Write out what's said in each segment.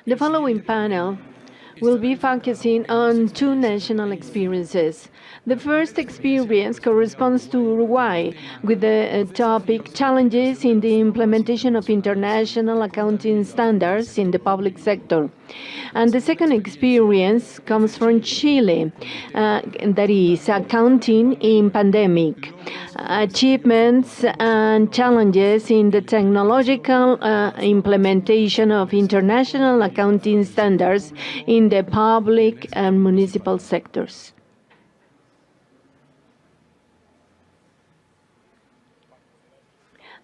The following panel will be focusing on two national experiences. The first experience corresponds to Uruguay, with the topic Challenges in the Implementation of International Accounting Standards in the Public Sector. And the second experience comes from Chile, that is Accounting in Pandemic, Achievements and Challenges in the Technological Implementation of International Accounting Standards in the public and municipal sectors.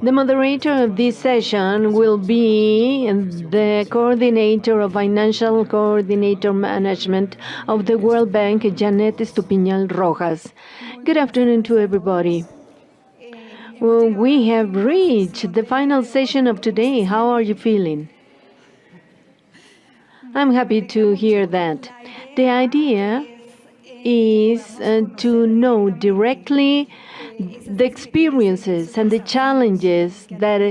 The moderator of this session will be the coordinator of Financial Coordinator Management of the World Bank, Janet Estupiñán Rojas. Good afternoon to everybody. Well, we have reached the final session of today. How are you feeling? I'm happy to hear that. The idea is to know directly the experiences and the challenges that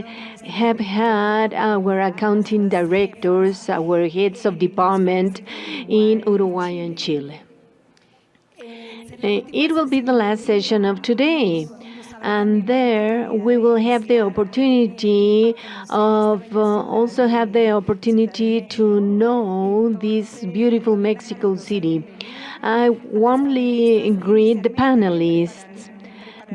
have had our accounting directors, our heads of department in Uruguay and Chile. It will be the last session of today. And there we will have the opportunity of also have the opportunity to know this beautiful Mexico City. I warmly greet the panelists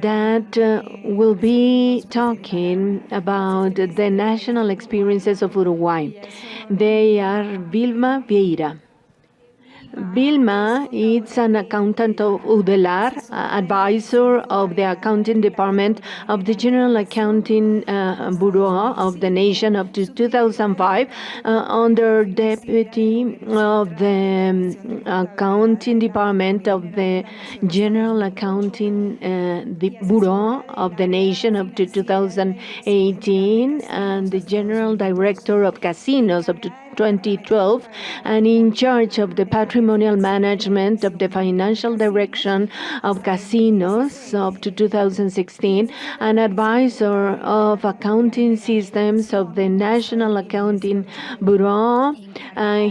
that will be talking about the national experiences of Uruguay. They are Vilma Viera. Vilma is an accountant of UDELAR, advisor of the accounting department of the General Accounting Bureau of the nation up to 2005, under deputy of the accounting department of the General Accounting Bureau of the nation up to 2018, and the general director of casinos up to 2012, and in charge of the patrimonial management of the financial direction of casinos up to 2016, an advisor of accounting systems of the National Accounting Bureau.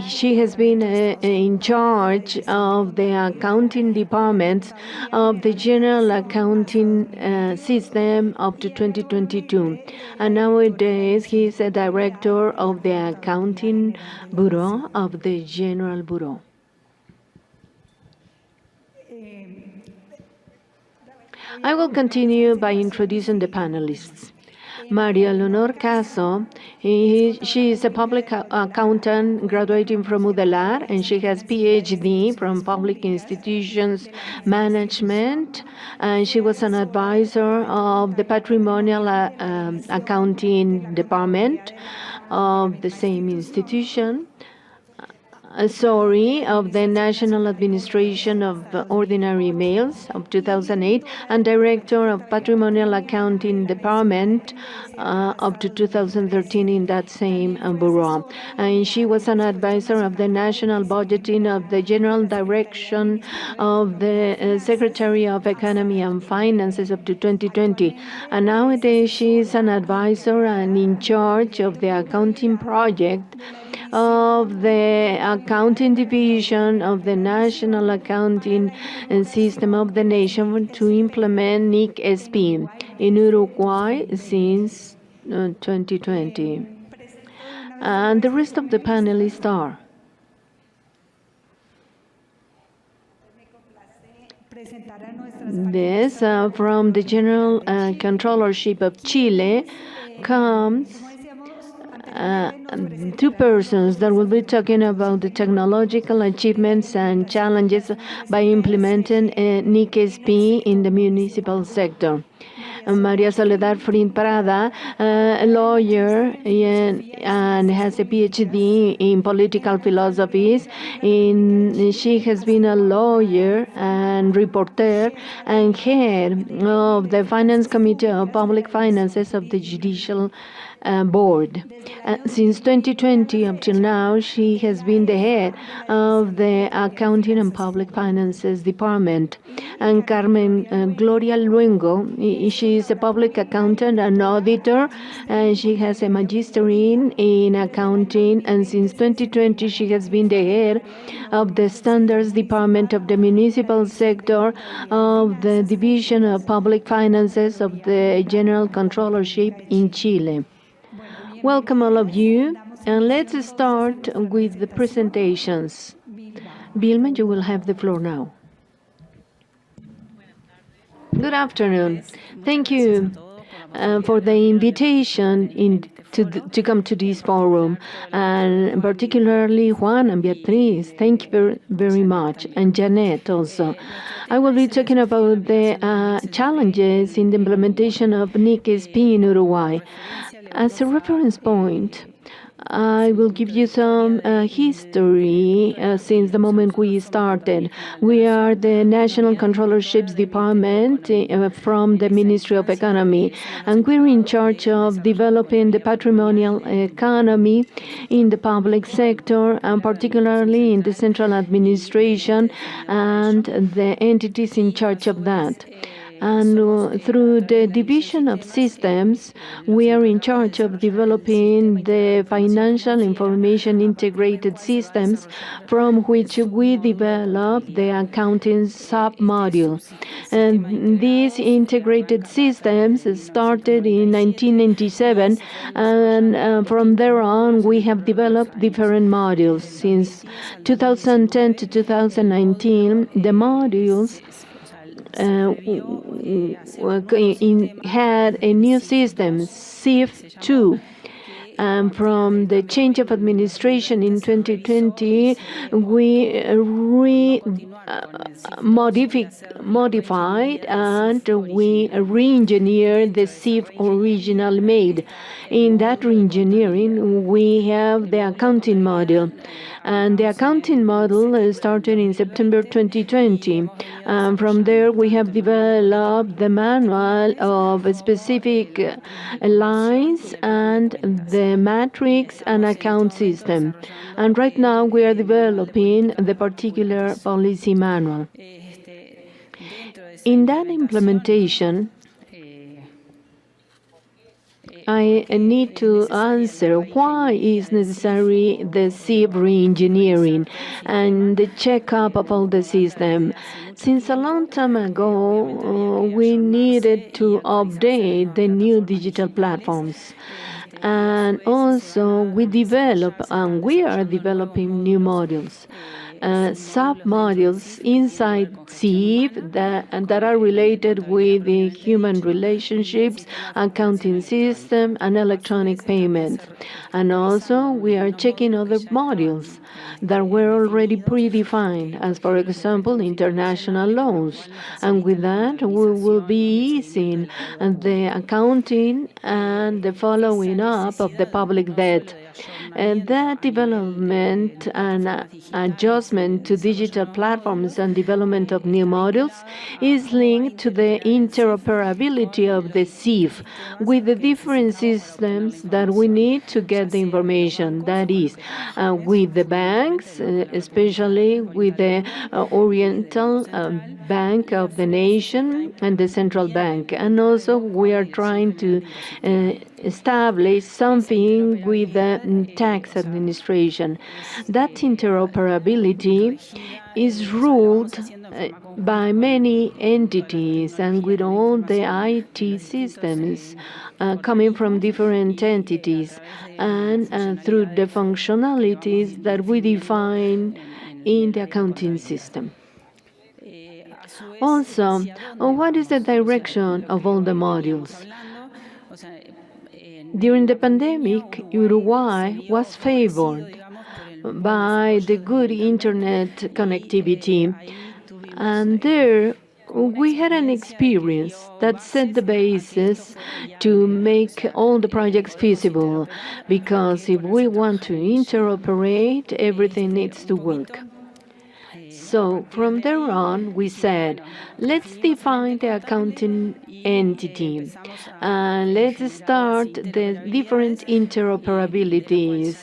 She has been in charge of the accounting departments of the General Accounting System up to 2022. And nowadays he is a director of the Accounting Bureau of the General Bureau. I will continue by introducing the panelists. María Leonor Casco, she is a public accountant graduating from UDELAR, and she has PhD from Public Institutions Management, and she was an advisor of the Patrimonial Accounting Department of the same institution. Of the National Administration of Ordinary Mails of 2008, and Director of Patrimonial Accounting Department up to 2013 in that same bureau. And she was an advisor of the National Budgeting of the General Direction of the Secretary of Economy and Finances up to 2020. And nowadays she is an advisor and in charge of the accounting project of the accounting division of the National Accounting System of the nation to implement NIC-SP in Uruguay since 2020. And the rest of the panelists are this from the General Controllership of Chile comes two persons that will be talking about the technological achievements and challenges by implementing NIC-SP in the municipal sector. María Soledad Frindt, a lawyer and has a PhD in political philosophy. She has been a lawyer and reporter and head of the Finance Committee of Public Finances of the Judicial board. Since 2020 up till now, she has been the head of the Accounting and Public Finances Department. And Carmen Gloria Luengo, she is a public accountant and auditor, and she has a magister in accounting, and since 2020 she has been the head of the Standards Department of the Municipal sector of the Division of Public Finances of the General Controllership in Chile. Welcome all of you, and let's start with the presentations. Vilma, you will have the floor now. Good afternoon. Thank you for the invitation to come to this forum, and particularly Juan and Beatriz. Thank you very, very much, and Janet also. I will be talking about the challenges in the implementation of NIC-SP in Uruguay. As a reference point, I will give you some history since the moment we started. We are the National Controllerships Department from the Ministry of Economy, and we're in charge of developing the patrimonial economy in the public sector, and particularly in the central administration and the entities in charge of that. And through the division of systems, we are in charge of developing the financial information integrated systems, from which we develop the accounting sub-module. And these integrated systems started in 1997, and from there on we have developed different modules. Since 2010 to 2019, the modules had a new system, SIF2. From the change of administration in 2020, we modified and we re-engineered the SIF originally made. In that re-engineering, we have the accounting model. And the accounting model started in September 2020. From there, we have developed the manual of specific lines and the matrix and account system. And right now, we are developing the particular policy manual. In that implementation, I need to answer why is necessary the SIF re-engineering and the checkup of all the system. Since a long time ago, we needed to update the new digital platforms. And also we develop, and we are developing new modules. Sub-modules inside SIF that are related with the human relationships, accounting system, and electronic payments. And also, we are checking other modules that were already predefined, as for example, international loans. And with that, we will be easing the accounting and the following up of the public debt. And that development and adjustment to digital platforms and development of new models is linked to the interoperability of the SIF with the different systems that we need to get the information. That is, with the banks, especially with the Oriental Bank of the Nation and the Central Bank. And also we are trying to establish something with the tax administration. That interoperability is ruled by many entities and with all the IT systems coming from different entities and through the functionalities that we define in the accounting system. Also, what is the direction of all the modules? During the pandemic, Uruguay was favored by the good internet connectivity, and there we had an experience that set the basis to make all the projects feasible, because if we want to interoperate, everything needs to work. So from there on, we said, let's define the accounting entity. Let's start the different interoperabilities.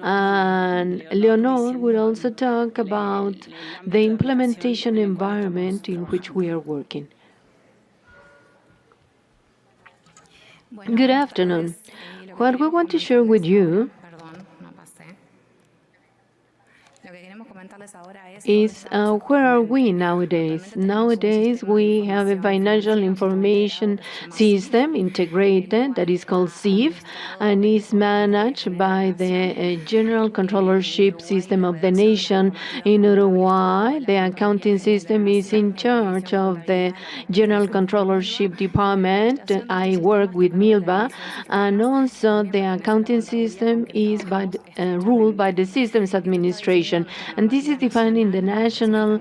And Leonor will also talk about the implementation environment in which we are working. Good afternoon. What we want to share with you is where are we nowadays? Nowadays, we have a financial information system integrated that is called SIF and is managed by the General Controllership System of the nation in Uruguay. The accounting system is in charge of the General Controllership Department. I work with Milba, and also the accounting system is ruled by the Systems Administration. And this is defined in the national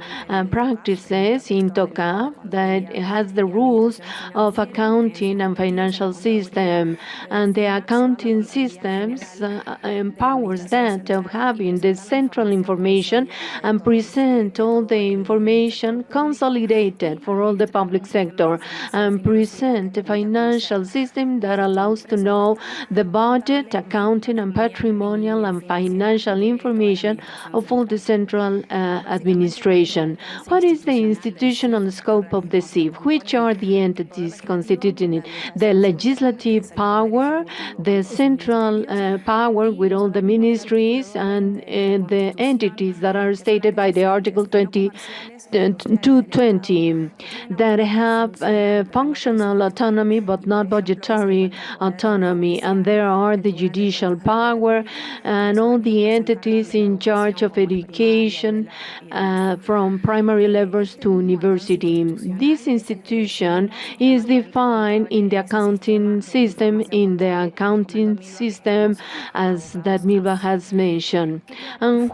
practices in TOCA that has the rules of accounting and financial system. And the accounting systems empowers that of having the central information and present all the information consolidated for all the public sector and present a financial system that allows to know the budget, accounting, and patrimonial and financial information of all the central administration. What is the institutional scope of the SIF? Which are the entities constituting it? The legislative power, the central power with all the ministries, and the entities that are stated by the Article 220 that have functional autonomy but not budgetary autonomy. And there are the judicial power and all the entities in charge of education from primary levels to university. This institution is defined in the accounting system, as that Milba has mentioned. And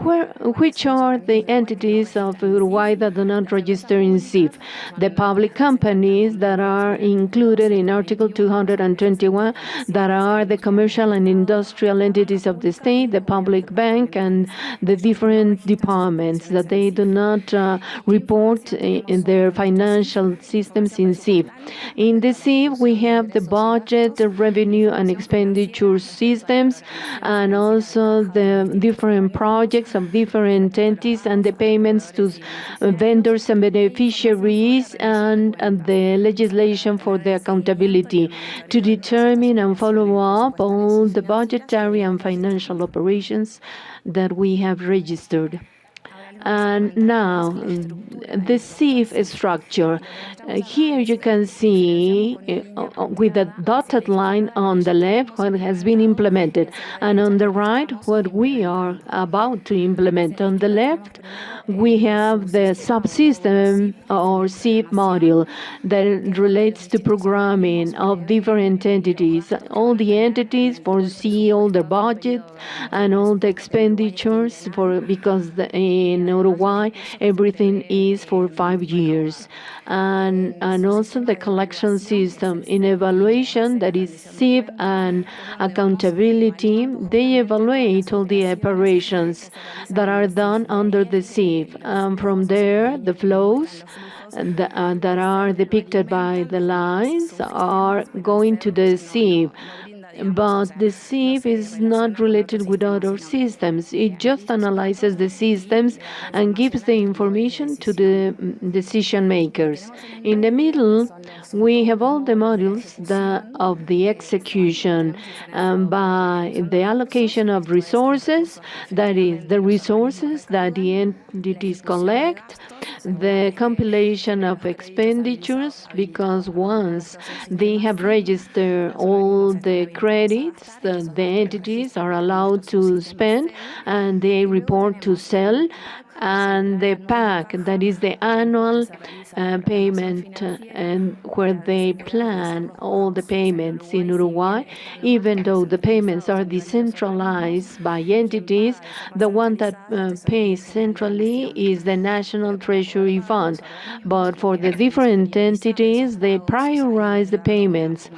which are the entities of Uruguay that do not register in SIF? The public companies that are included in Article 221, that are the commercial and industrial entities of the state, the public bank, and the different departments that they do not report in their financial systems in SIF. In the SIF, we have the budget, the revenue and expenditure systems, and also the different projects of different entities and the payments to vendors and beneficiaries, and the legislation for the accountability to determine and follow up all the budgetary and financial operations that we have registered. And now, the SIF structure. Here you can see with the dotted line on the left what has been implemented, and on the right what we are about to implement. On the left, we have the subsystem or SIF module that relates to programming of different entities. All the entities foresee all the budgets and all the expenditures because in Uruguay everything is for 5 years. And also the collection system. In evaluation, that is SIF and accountability, they evaluate all the operations that are done under the SIF. From there, the flows that are depicted by the lines are going to the SIF. But the SIF is not related with other systems. It just analyzes the systems and gives the information to the decision makers. In the middle, we have all the modules of the execution by the allocation of resources, that is, the resources that the entities collect, the compilation of expenditures, because once they have registered all the credits, the entities are allowed to spend and they report to sell, and the PAC, that is the annual payment, and where they plan all the payments in Uruguay. Even though the payments are decentralized by entities, the one that pays centrally is the National Treasury Fund. But for the different entities, they prioritize the payments.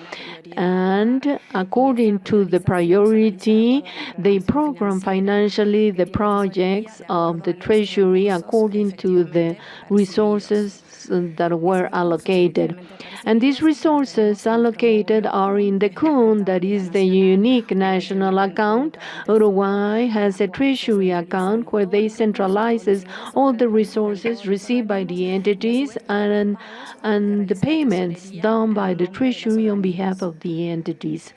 And according to the priority, they program financially the projects of the Treasury treasury according to the resources that were allocated. And these resources allocated are in the CUN, that is the unique national account. Uruguay has a treasury account where they centralizes all the resources received by the entities and the payments done by the treasury on behalf of the entities.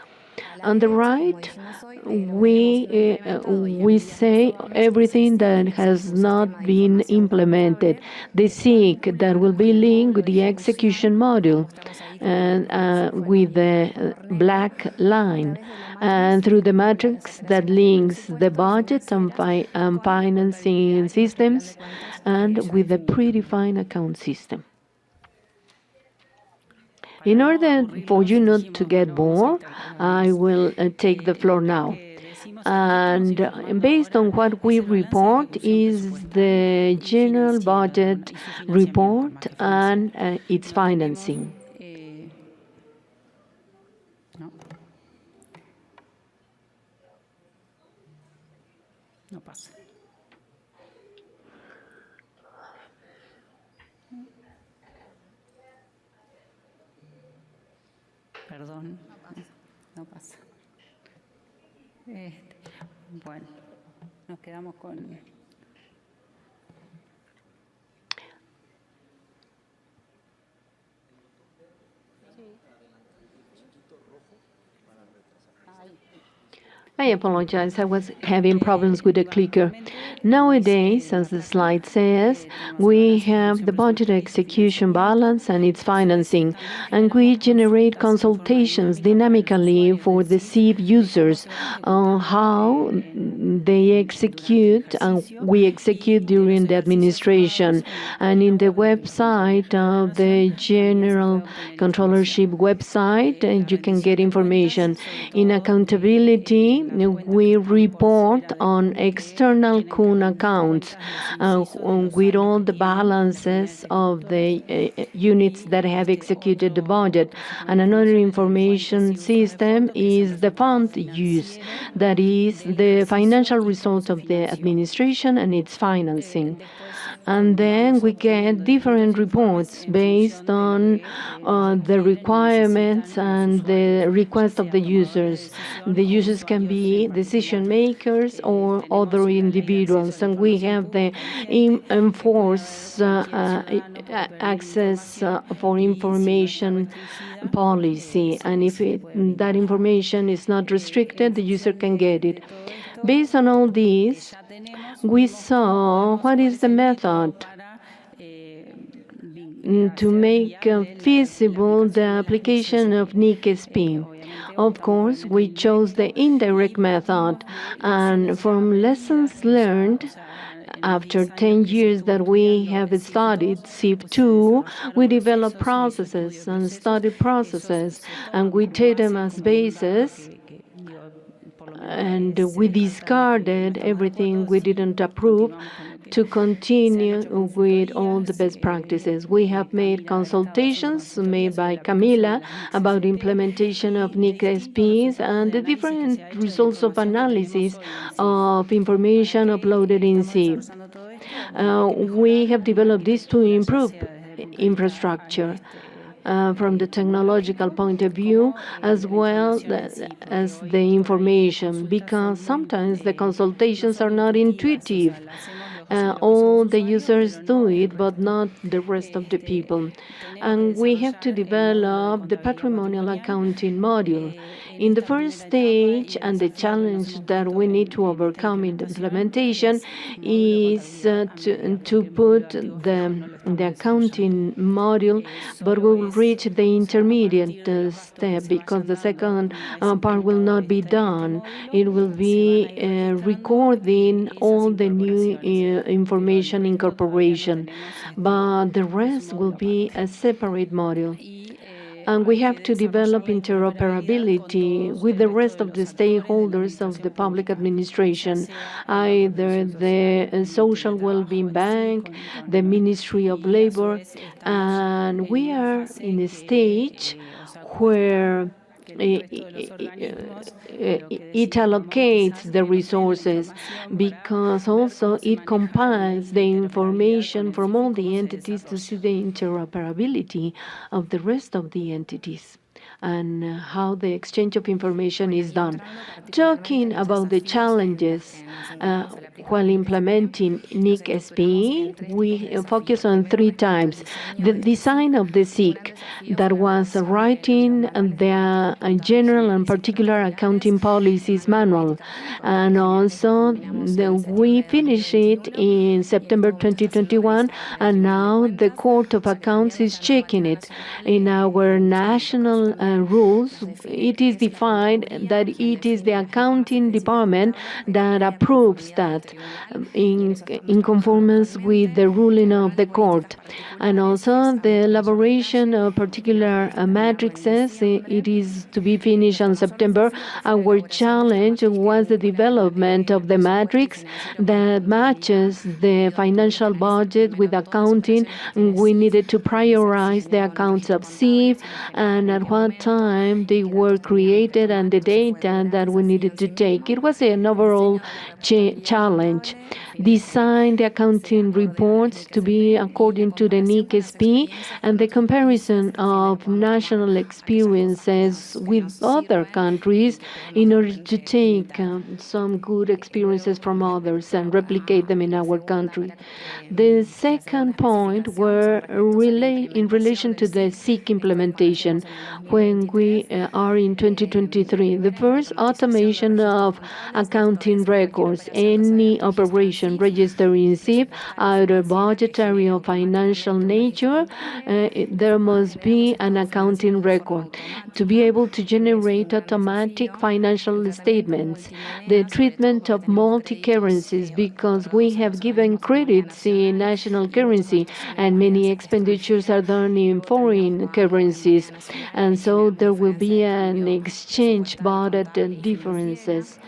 On the right, we say everything that has not been implemented. The SIG that will be linked with the execution module and with the black line, and through the matrix that links the budget and financing systems, and with the predefined account system. In order for you not to get bored, I will take the floor now. And based on what we report is the general budget report and its financing. No pasa. Perdón, no pasa. Bueno, nos quedamos con... I apologize, I was having problems with the clicker. Nowadays, as the slide says, we have the budget execution balance and its financing, and we generate consultations dynamically for the SIV users on how they execute and we execute during the administration. And in the website of the General Controllership website, you can get information. In accountability, we report on external CUN accounts with all the balances of the units that have executed the budget. And another information system is the fund use, that is the financial results of the administration and its financing. And then we get different reports based on the requirements and the request of the users. The users can be decision makers or other individuals, and we have the enforced access for information policy, and if that information is not restricted, the user can get it. Based on all these, we saw what is the method to make feasible the application of NIC-SP. Of course, we chose the indirect method, and from lessons learned, after 10 years that we have studied SIV2, we developed processes and studied processes, and we take them as basis, and we discarded everything we didn't approve to continue with all the best practices. We have made consultations made by Camila about implementation of NIC-SPs and the different results of analysis of information uploaded in SIV. We have developed this to improve infrastructure. From the technological point of view, as well as the information, because sometimes the consultations are not intuitive. All the users do it, but not the rest of the people. And we have to develop the patrimonial accounting module. In the first stage, and the challenge that we need to overcome in the implementation is to put the accounting module, but we will reach the intermediate step, because the second part will not be done. It will be recording all the new information incorporation, but the rest will be a separate module. And we have to develop interoperability with the rest of the stakeholders of the public administration, either the Social Wellbeing Bank, the Ministry of Labor, and we are in a stage where it allocates the resources, because also it compiles the information from all the entities to see the interoperability of the rest of the entities and how the exchange of information is done. Talking about the challenges while implementing NIC-SP, we focus on three types. The design of the SIC, that was writing the general and particular accounting policies manual, and also we finished it in September 2021, and now the Court of Accounts is checking it. In our national rules, it is defined that it is the accounting department that approves that in conformance with the ruling of the court. And also the elaboration of particular matrices, it is to be finished on September. Our challenge was the development of the matrix that matches the financial budget with accounting. We needed to prioritize the accounts of SIF and at what time they were created and the data that we needed to take. It was an overall challenge. Design the accounting reports to be according to the NIC-SP and the comparison of national experiences with other countries in order to take some good experiences from others and replicate them in our country. The second point were in relation to the SIC implementation when we are in 2023. The first, automation of accounting records. Any operation registered in SIF, either budgetary or financial nature, there must be an accounting record to be able to generate automatic financial statements. The treatment of multi-currencies, because we have given credits in national currency and many expenditures are done in foreign currencies, and so there will be an exchange budget differences.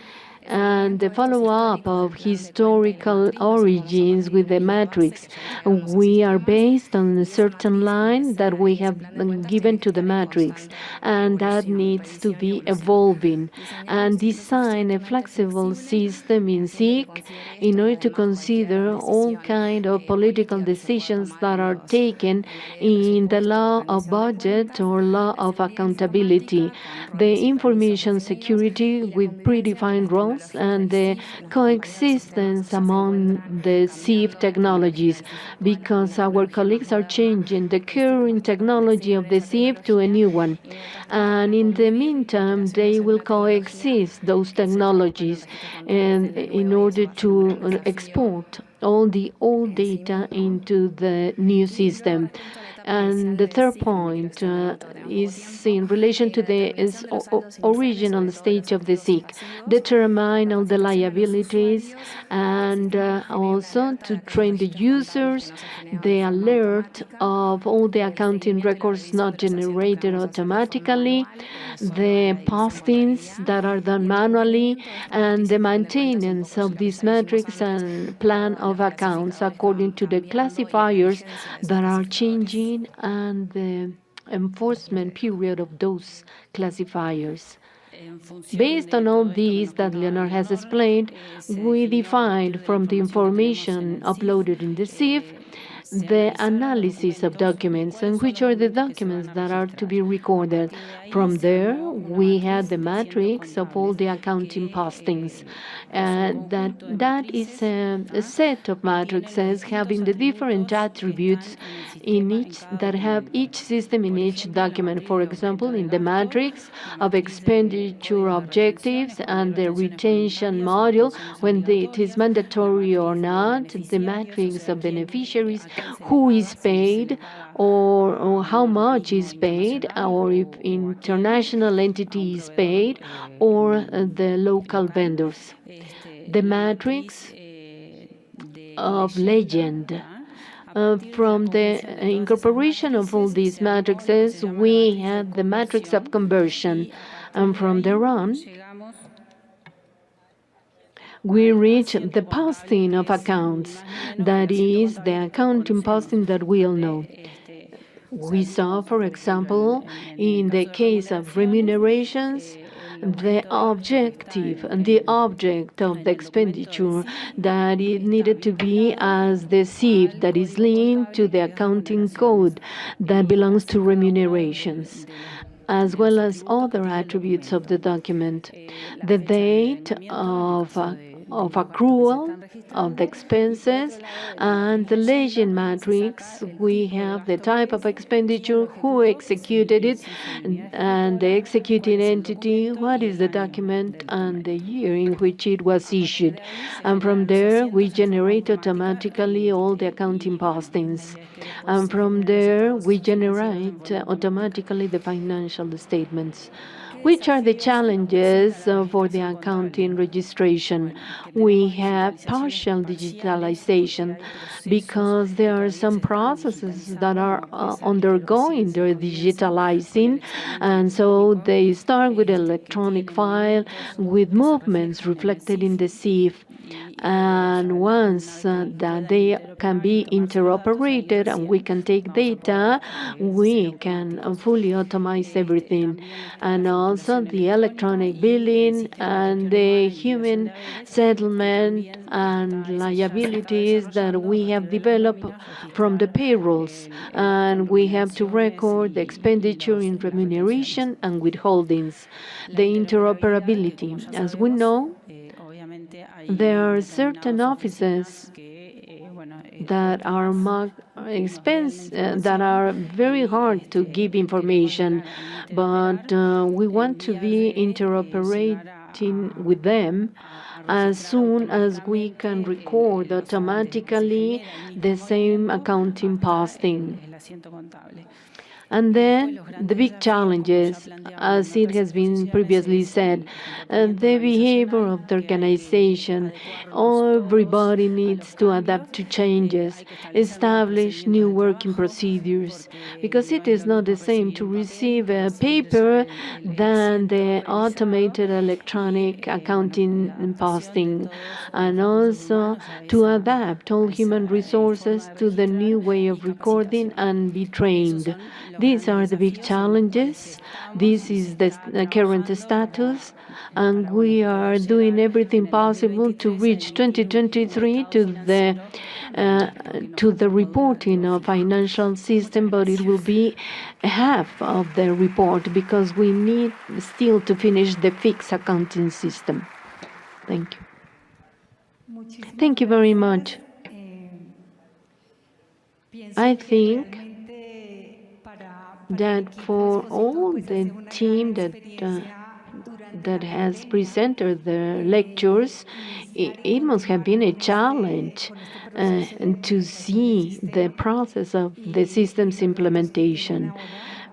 And the follow-up of historical origins with the matrix. We are based on a certain line that we have given to the matrix, and that needs to be evolving. And design a flexible system in SIC in order to consider all kind of political decisions that are taken in the law of budget or law of accountability. The information security with predefined roles and the coexistence among the SIF technologies, because our colleagues are changing the current technology of the SIF to a new one. And in the meantime, they will coexist, those technologies, and in order to export all the old data into the new system. And the third point is in relation to the original stage of the SIC, determine all the liabilities and also to train the users, the alert of all the accounting records not generated automatically, the postings that are done manually, and the maintenance of this matrix and plan of accounts according to the classifiers that are changing and the enforcement period of those classifiers. Based on all these that Leonor has explained, we defined from the information uploaded in the SIF the analysis of documents and which are the documents that are to be recorded. From there, we had the matrix of all the accounting postings. That is a set of matrices having the different attributes in each that have each system in each document. For example, in the matrix of expenditure objectives and the retention module, when it is mandatory or not, the matrix of beneficiaries, who is paid or how much is paid, or if international entity is paid, or the local vendors. The matrix of legend. From the incorporation of all these matrices, we had the matrix of conversion, and from there on, we reach the posting of accounts, that is, the accounting posting that we all know. We saw, for example, in the case of remunerations, the objective and the object of the expenditure, that it needed to be as the SIF that is linked to the accounting code that belongs to remunerations, as well as other attributes of the document. The date of accrual of the expenses, and the legend matrix. We have the type of expenditure, who executed it, and the executing entity, what is the document, and the year in which it was issued. And from there, we generate automatically all the accounting postings. And from there, we generate automatically the financial statements. Which are the challenges for the accounting registration? We have partial digitalization because there are some processes that are undergoing their digitalizing, and so they start with electronic file with movements reflected in the SIF. And once that they can be interoperated and we can take data, we can fully automate everything. And also the electronic billing and the human settlement and liabilities that we have developed from the payrolls. And we have to record the expenditure in remuneration and withholdings. The interoperability, as we know, there are certain offices that are that are very hard to give information, but we want to be interoperating with them as soon as we can record automatically the same accounting posting. And then the big challenges, as it has been previously said, the behavior of the organization. Everybody needs to adapt to changes, establish new working procedures, because it is not the same to receive a paper than the automated electronic accounting posting, and also to adapt all human resources to the new way of recording and be trained. These are the big challenges. This is the current status, and we are doing everything possible to reach 2023 to the reporting of financial system, but it will be half of the report because we need still to finish the fixed accounting system. Thank you. Thank you very much. I think that for all the team that has presented the lectures, it must have been a challenge to see the process of the system's implementation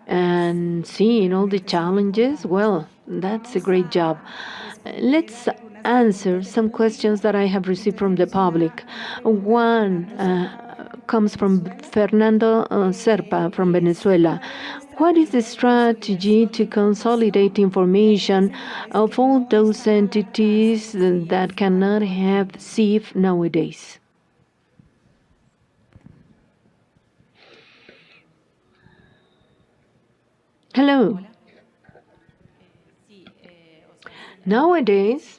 and seeing all the challenges. Well, that's a great job. Let's answer some questions that I have received from the public. One comes from Fernando Serpa from Venezuela. What is the strategy to consolidate information of all those entities that cannot have SIF nowadays? Hello. Nowadays,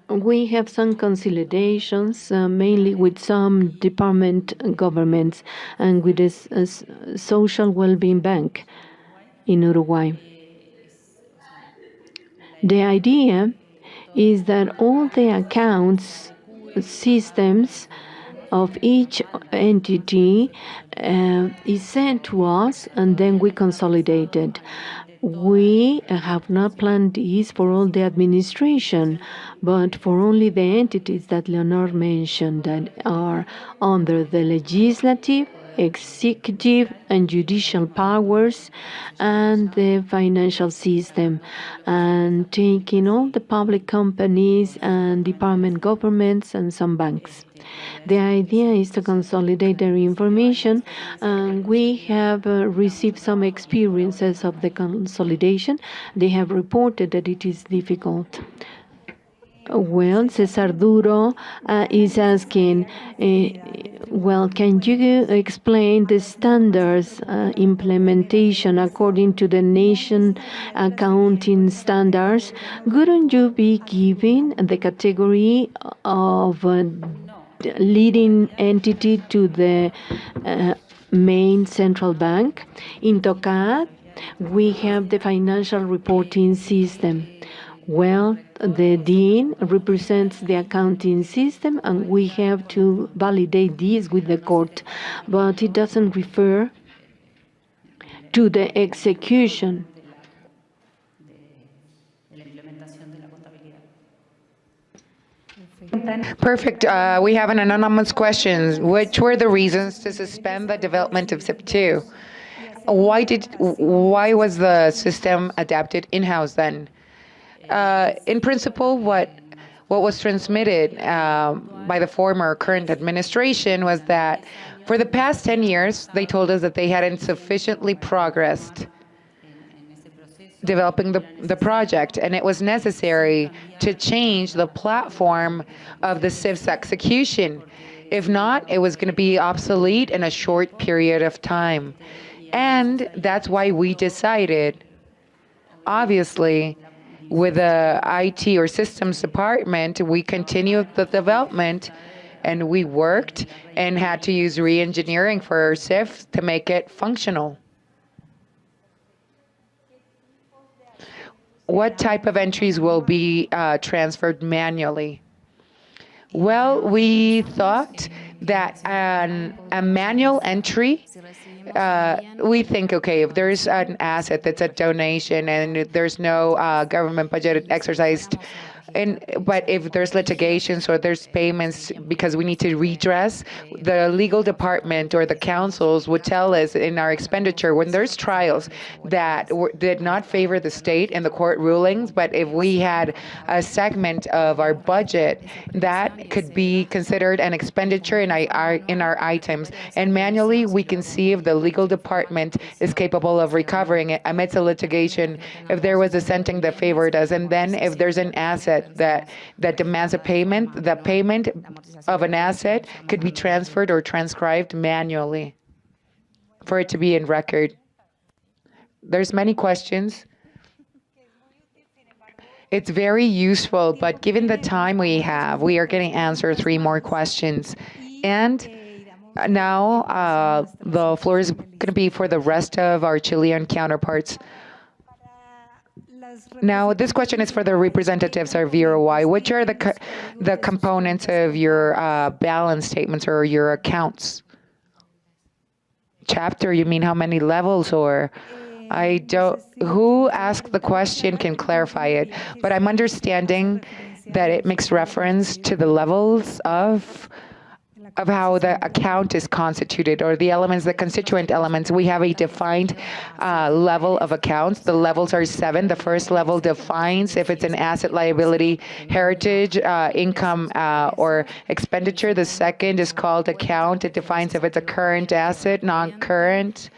we have some consolidations, mainly with some department governments and with the Social Wellbeing Bank in Uruguay. The idea is that all the accounts systems of each entity is sent to us, and then we consolidate it. We have not planned this for all the administration, but for only the entities that Leonor mentioned that are under the legislative, executive, and judicial powers, and the financial system, and taking all the public companies and department governments and some banks. The idea is to consolidate their information, and we have received some experiences of the consolidation. They have reported that it is difficult. Well, Cesar Duro is asking, well, can you explain the standards implementation according to the nation accounting standards? Wouldn't you be giving the category of leading entity to the main central bank? In TOCAD, we have the financial reporting system. Well, the dean represents the accounting system, and we have to validate this with the court, but it doesn't refer to the execution. Perfect. We have an anonymous question. Which were the reasons to suspend the development of SIP 2? Why was the system adapted in-house then? In principle, what was transmitted by the former current administration was that for the past 10 years, they told us that they hadn't sufficiently progressed developing the project, and it was necessary to change the platform of the SIF's execution. If not, it was going to be obsolete in a short period of time. And that's why we decided, obviously, with the IT or systems department, we continued the development and we worked and had to use re-engineering for our SIF to make it functional. What type of entries will be transferred manually? Well, we thought that a manual entry, we think, okay, if there's an asset that's a donation and there's no government budget exercised, but if there's litigations or there's payments because we need to redress, the legal department or the councils would tell us in our expenditure when there's trials that did not favor the state in the court rulings, but if we had a segment of our budget, that could be considered an expenditure in our items. And manually, we can see if the legal department is capable of recovering it amidst a litigation, if there was a sentence that favored us. And then if there's an asset that demands a payment, the payment of an asset could be transferred or transcribed manually for it to be in record. There's many questions. It's very useful, but given the time we have, we are going to answer 3 more questions. And now the floor is going to be for the rest of our Chilean counterparts. Now, this question is for the representatives of Uruguay. Which are the components of your balance statements or your accounts? Chapter, you mean how many levels, or who asked the question can clarify it, but I'm understanding that it makes reference to the levels of how the account is constituted, or the elements, the constituent elements. We have a defined level of accounts. The levels are 7. The first level defines if it's an asset, liability, heritage, income, or expenditure. The second is called account. It defines if it's a current asset, non-current.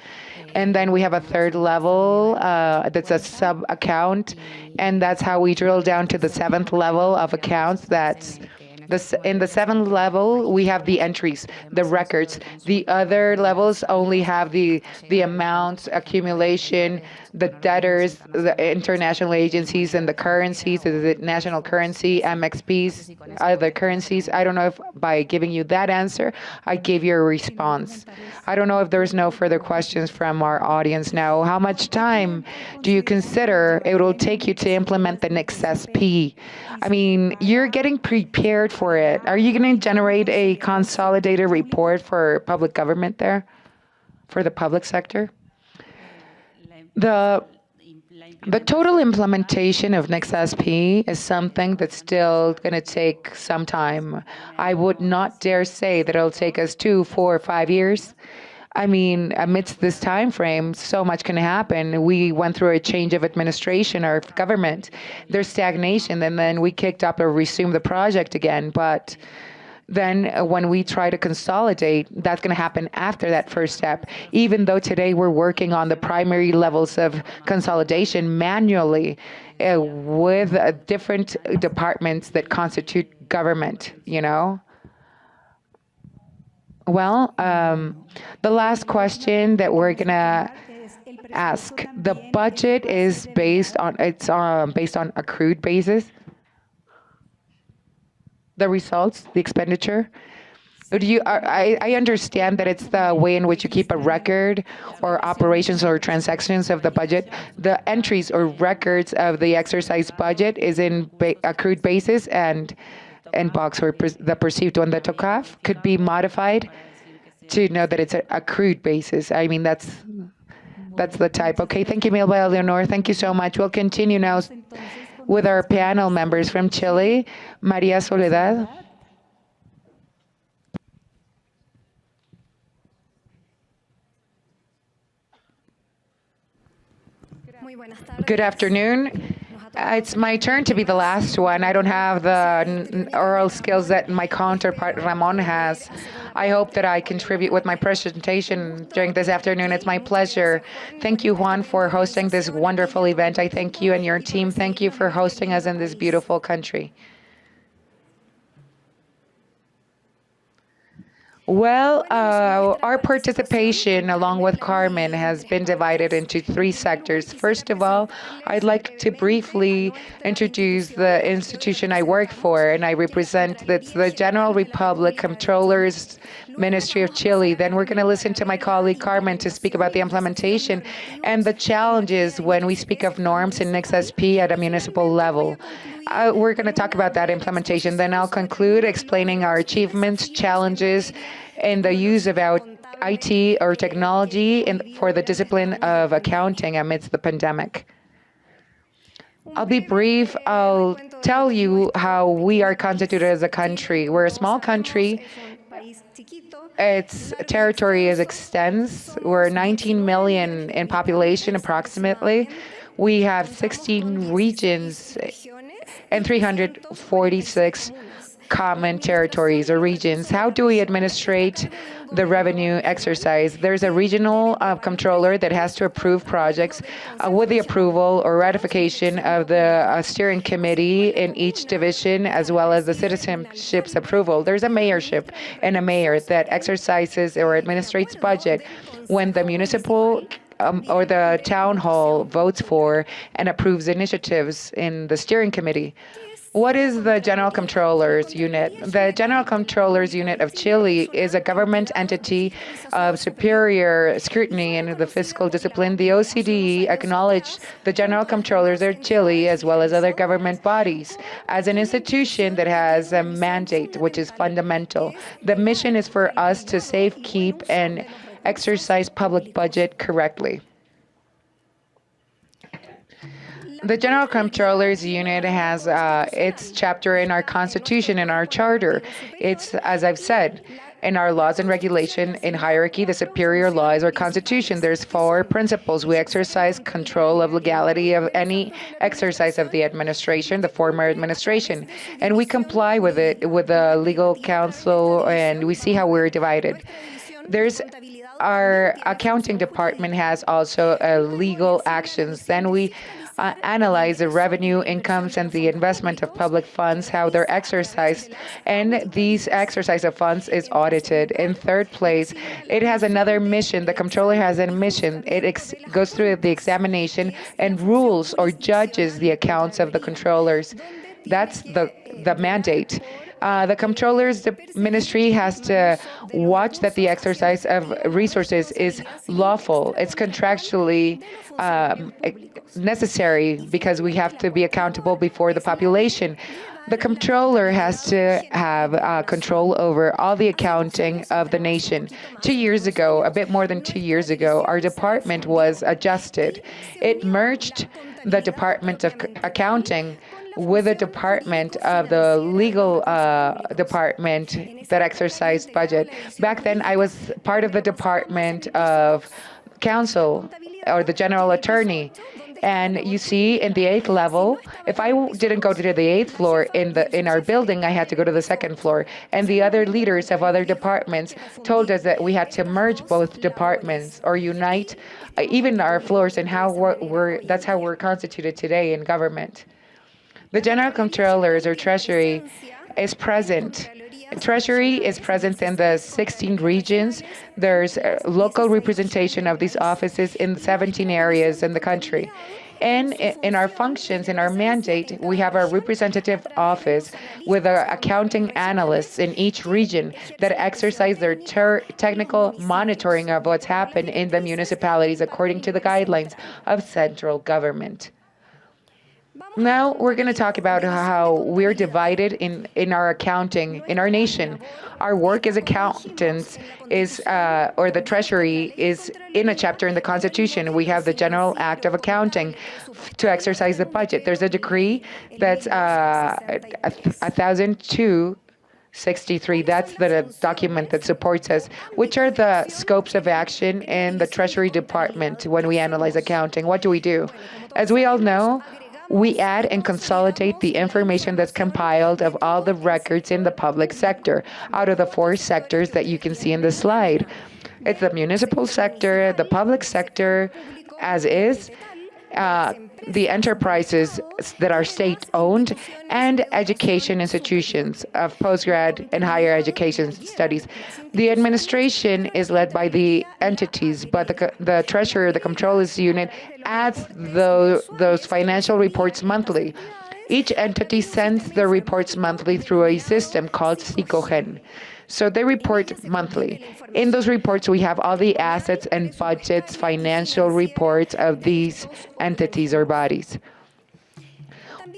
And then we have a third level that's a sub-account, and that's how we drill down to the 7th level of accounts. In the 7th level, we have the entries, the records. The other levels only have the amounts, accumulation, the debtors, the international agencies, and the currencies, the national currency, MXPs, other currencies. I don't know if by giving you that answer, I gave you a response. I don't know if there's no further questions from our audience now. How much time do you consider it will take you to implement the next SP? I mean, you're getting prepared for it. Are you going to generate a consolidated report for public government there, for the public sector? The total implementation of Next SP is something that's still going to take some time. I would not dare say that it'll take us 2, 4, 5 years. I mean, amidst this time frame, so much can happen. We went through a change of administration or government. There's stagnation, and then we kicked up or resumed the project again. But Then when we try to consolidate, that's going to happen after that first step. Even though today we're working on the primary levels of consolidation manually with different departments that constitute government, Well, the last question that we're going to ask, the budget is based on, based on accrued basis? The results, the expenditure? I understand that it's the way in which you keep a record or operations or transactions of the budget. The entries or records of the exercise budget is in accrued basis, and box or the perceived one that took off could be modified to know that it's an accrued basis. I mean, that's the type. Okay, thank you, Milba, Leonor. Thank you so much. We'll continue now with our panel members from Chile, María, Soledad. Good afternoon. It's my turn to be the last one. I don't have the oral skills that my counterpart Ramon has. I hope that I contribute with my presentation during this afternoon. It's my pleasure. Thank you, Juan, for hosting this wonderful event. I thank you and your team. Thank you for hosting us in this beautiful country. Well, our participation, along with Carmen, has been divided into three sectors. First of all, I'd like to briefly introduce the institution I work for, and I represent that's the General Republic Comptroller's Ministry of Chile. Then we're going to listen to my colleague Carmen to speak about the implementation and the challenges when we speak of norms in XSP at a municipal level. We're going to talk about that implementation. Then I'll conclude explaining our achievements, challenges, and the use of our IT or technology for the discipline of accounting amidst the pandemic. I'll be brief. I'll tell you how we are constituted as a country. We're a small country. Its territory is extensive. We're 19 million in population approximately. We have 16 regions and 346 common territories or regions. How do we administrate the revenue exercise? There's a regional comptroller that has to approve projects with the approval or ratification of the steering committee in each division, as well as the citizenship's approval. There's a mayorship and a mayor that exercises or administrates budget when the municipal or the town hall votes for and approves initiatives in the steering committee. What is the General Comptroller's Unit? The General Comptroller's Unit of Chile is a government entity of superior scrutiny in the fiscal discipline. The OCDE acknowledged the General Comptrollers of Chile, as well as other government bodies, as an institution that has a mandate, which is fundamental. The mission is for us to safe keep and exercise public budget correctly. The General Comptroller's Unit has its chapter in our Constitution, in our Charter. It's, as I've said, in our laws and regulation, in hierarchy, the superior law is our Constitution. There's 4 principles. We exercise control of legality of any exercise of the administration, the former administration, and we comply with it with the legal counsel, and we see how we're divided. There's our accounting department has also legal actions. Then we analyze the revenue, incomes, and the investment of public funds, how they're exercised, and these exercise of funds is audited. In third place, it has another mission. The comptroller has a mission. It goes through the examination and rules or judges the accounts of the controllers. That's the mandate. The comptroller's ministry has to watch that the exercise of resources is lawful. It's contractually necessary because we have to be accountable before the population. The comptroller has to have control over all the accounting of the nation. 2 years ago, a bit more than 2 years ago, our department was adjusted. It merged the Department of Accounting with the department of the legal department that exercised budget. Back then, I was part of the Department of Counsel, or the General Attorney, And you see in the 8th level, if I didn't go to the 8th floor in our building, I had to go to the 2nd floor. And the other leaders of other departments told us that we had to merge both departments or unite even our floors, and that's how we're constituted today in government. The general controllers or treasury is present. Treasury is present in the 16 regions. There's local representation of these offices in 17 areas in the country. And in our functions, in our mandate, we have a representative office with accounting analysts in each region that exercise their technical monitoring of what's happened in the municipalities according to the guidelines of central government. Now we're going to talk about how we're divided in our accounting in our nation. Our work as accountants is, or the treasury is in a chapter in the Constitution. We have the General Act of Accounting to exercise the budget. There's a decree that's 1002-63. That's the document that supports us, which are the scopes of action in the Treasury Department when we analyze accounting. What do we do? As we all know, we add and consolidate the information that's compiled of all the records in the public sector out of the 4 sectors that you can see in the slide. It's the municipal sector, the public sector, as is, the enterprises that are state-owned, and education institutions of postgrad and higher education studies. The administration is led by the entities, but the treasurer, the controllers unit, adds those financial reports monthly. Each entity sends the reports monthly through a system called Psicogen. So they report monthly. In those reports, we have all the assets and budgets, financial reports of these entities or bodies.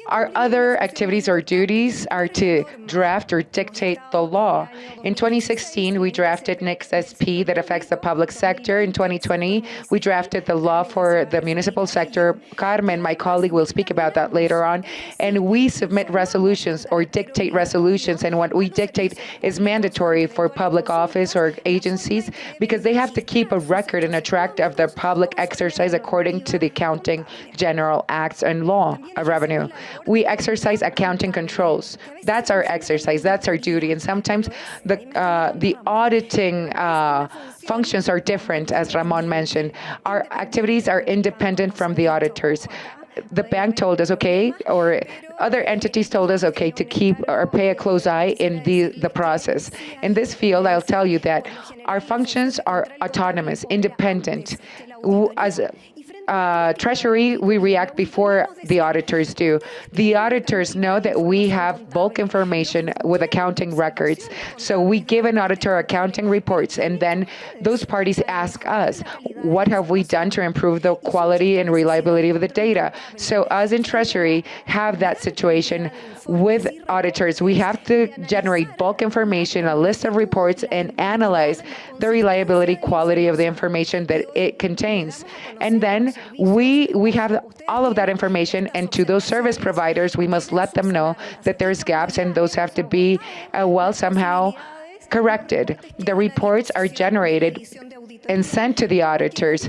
Our other activities or duties are to draft or dictate the law. In 2016, we drafted NICS SP that affects the public sector. In 2020, we drafted the law for the municipal sector. Carmen, my colleague, will speak about that later on. And we submit resolutions or dictate resolutions. And what we dictate is mandatory for public office or agencies because they have to keep a record and a track of their public exercise according to the Accounting General Acts and Law of Revenue. We exercise accounting controls. That's our exercise. That's our duty. And sometimes the auditing functions are different, as Ramon mentioned. Our activities are independent from the auditors. The bank told us, okay, or other entities told us, okay, to keep or pay a close eye in the process. In this field, I'll tell you that our functions are autonomous, independent. As Treasury, we react before the auditors do. The auditors know that we have bulk information with accounting records. So we give an auditor accounting reports, and then those parties ask us, what have we done to improve the quality and reliability of the data? So us in Treasury have that situation with auditors. We have to generate bulk information, a list of reports, and analyze the reliability, quality of the information that it contains. And then we have all of that information, and to those service providers, we must let them know that there's gaps, and those have to be, somehow corrected. The reports are generated and sent to the auditors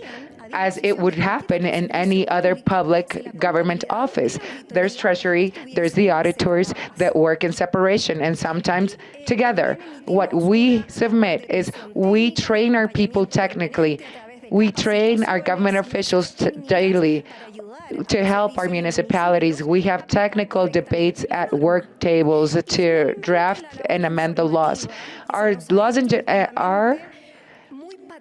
as it would happen in any other public government office. There's Treasury, there's the auditors that work in separation and sometimes together. What we submit is we train our people technically. We train our government officials daily to help our municipalities. We have technical debates at work tables to draft and amend the laws. Our laws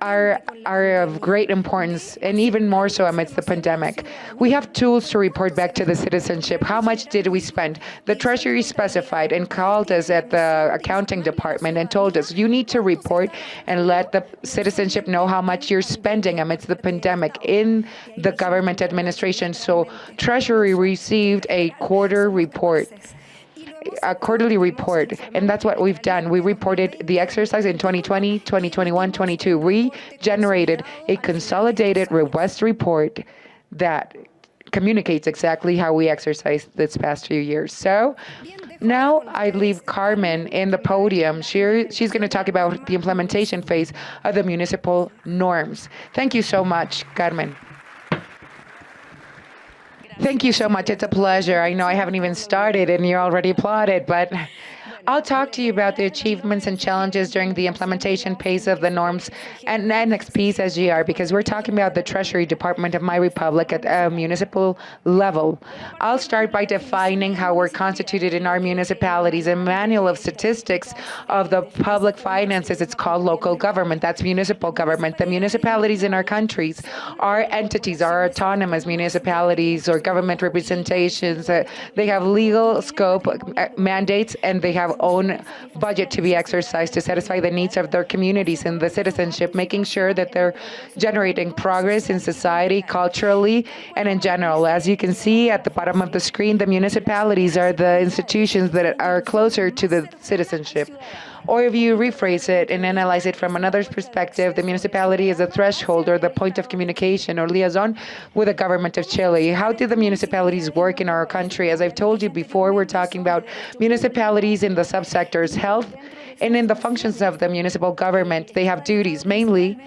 are of great importance, and even more so amidst the pandemic. We have tools to report back to the citizenship. How much did we spend? The Treasury specified and called us at the accounting department and told us, you need to report and let the citizenship know how much you're spending amidst the pandemic in the government administration. So Treasury received a quarterly report, and that's what we've done. We reported the exercise in 2020, 2021, 22. We generated a consolidated, robust report that communicates exactly how we exercised this past few years. So now I leave Carmen in the podium. She's going to talk about the implementation phase of the municipal norms. Thank you so much, Carmen. Thank you so much. It's a pleasure. I know I haven't even started and you already applauded, but I'll talk to you about the achievements and challenges during the implementation phase of the norms and next IPSAS-CGR, because we're talking about the Treasury Department of my republic at a municipal level. I'll start by defining how we're constituted in our municipalities. A manual of statistics of the public finances, it's called local government. That's municipal government. The municipalities in our countries are entities, are autonomous municipalities or government representations. They have legal scope, mandates, and they have own budget to be exercised to satisfy the needs of their communities and the citizenship, making sure that they're generating progress in society, culturally, and in general. As you can see at the bottom of the screen, the municipalities are the institutions that are closer to the citizenship. Or if you rephrase it and analyze it from another perspective, the municipality is a threshold or the point of communication or liaison with the government of Chile. How do the municipalities work in our country? As I've told you before, we're talking about municipalities in the subsectors health, and in the functions of the municipal government, they have duties. Mainly,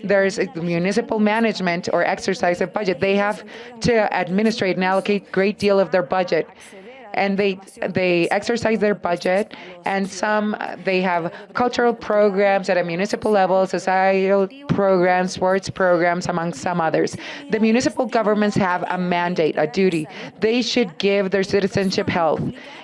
there's municipal management or exercise of budget. They have to administrate and allocate a great deal of their budget. And they exercise their budget, and they have cultural programs at a municipal level, societal programs, sports programs, among some others. The municipal governments have a mandate, a duty. They should give their citizenship health,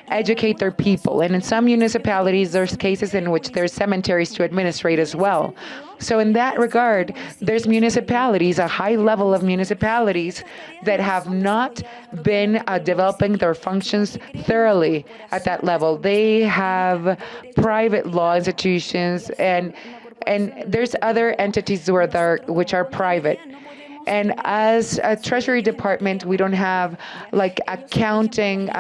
educate their people, and in some municipalities, there's cases in which there's cemeteries to administrate as well. So in that regard, there's municipalities, a high level of municipalities that have not been developing their functions thoroughly at that level. They have private law institutions, and there's other entities which are private. And as a Treasury Department, we don't have like accounting.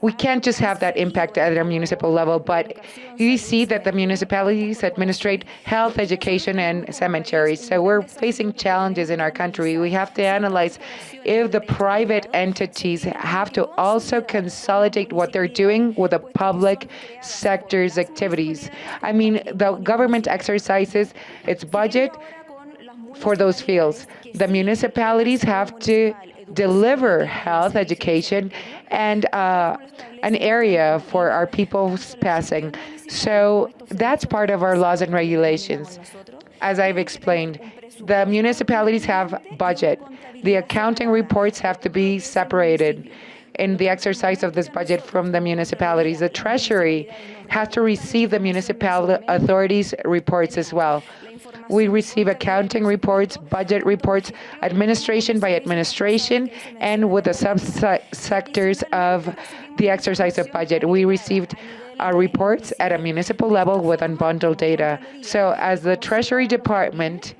We can't just have that impact at a municipal level, but you see that the municipalities administrate health, education, and cemeteries. So we're facing challenges in our country. We have to analyze if the private entities have to also consolidate what they're doing with the public sector's activities. I mean, the government exercises its budget for those fields. The municipalities have to deliver health, education, and an area for our people's passing. So that's part of our laws and regulations. As I've explained, the municipalities have budget. The accounting reports have to be separated in the exercise of this budget from the municipalities. The Treasury has to receive the municipal authorities' reports as well. We receive accounting reports, budget reports, administration by administration, and with the subsectors of the exercise of budget. We received reports at a municipal level with unbundled data. So as the Treasury Department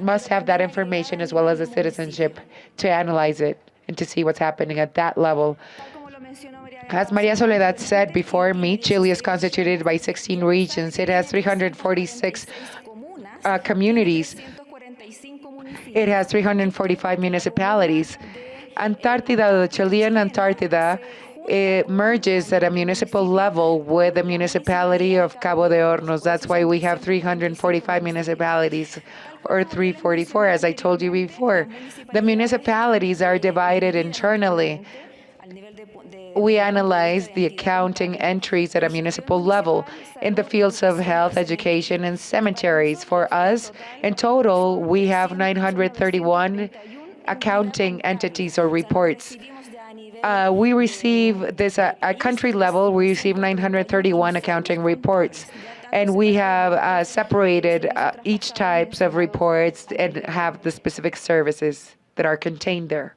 must have that information as well as the citizenship to analyze it and to see what's happening at that level. As María Soledad said before me, Chile is constituted by 16 regions. It has 346 communities. It has 345 municipalities. Antártida, the Chilean Antártida, it merges at a municipal level with the municipality of Cabo de Hornos. That's why we have 345 municipalities, or 344, as I told you before. The municipalities are divided internally. We analyze the accounting entries at a municipal level in the fields of health, education, and cemeteries. For us, in total, we have 931 accounting entities or reports. We receive this at country level. We receive 931 accounting reports, and we have separated each types of reports and have the specific services that are contained there.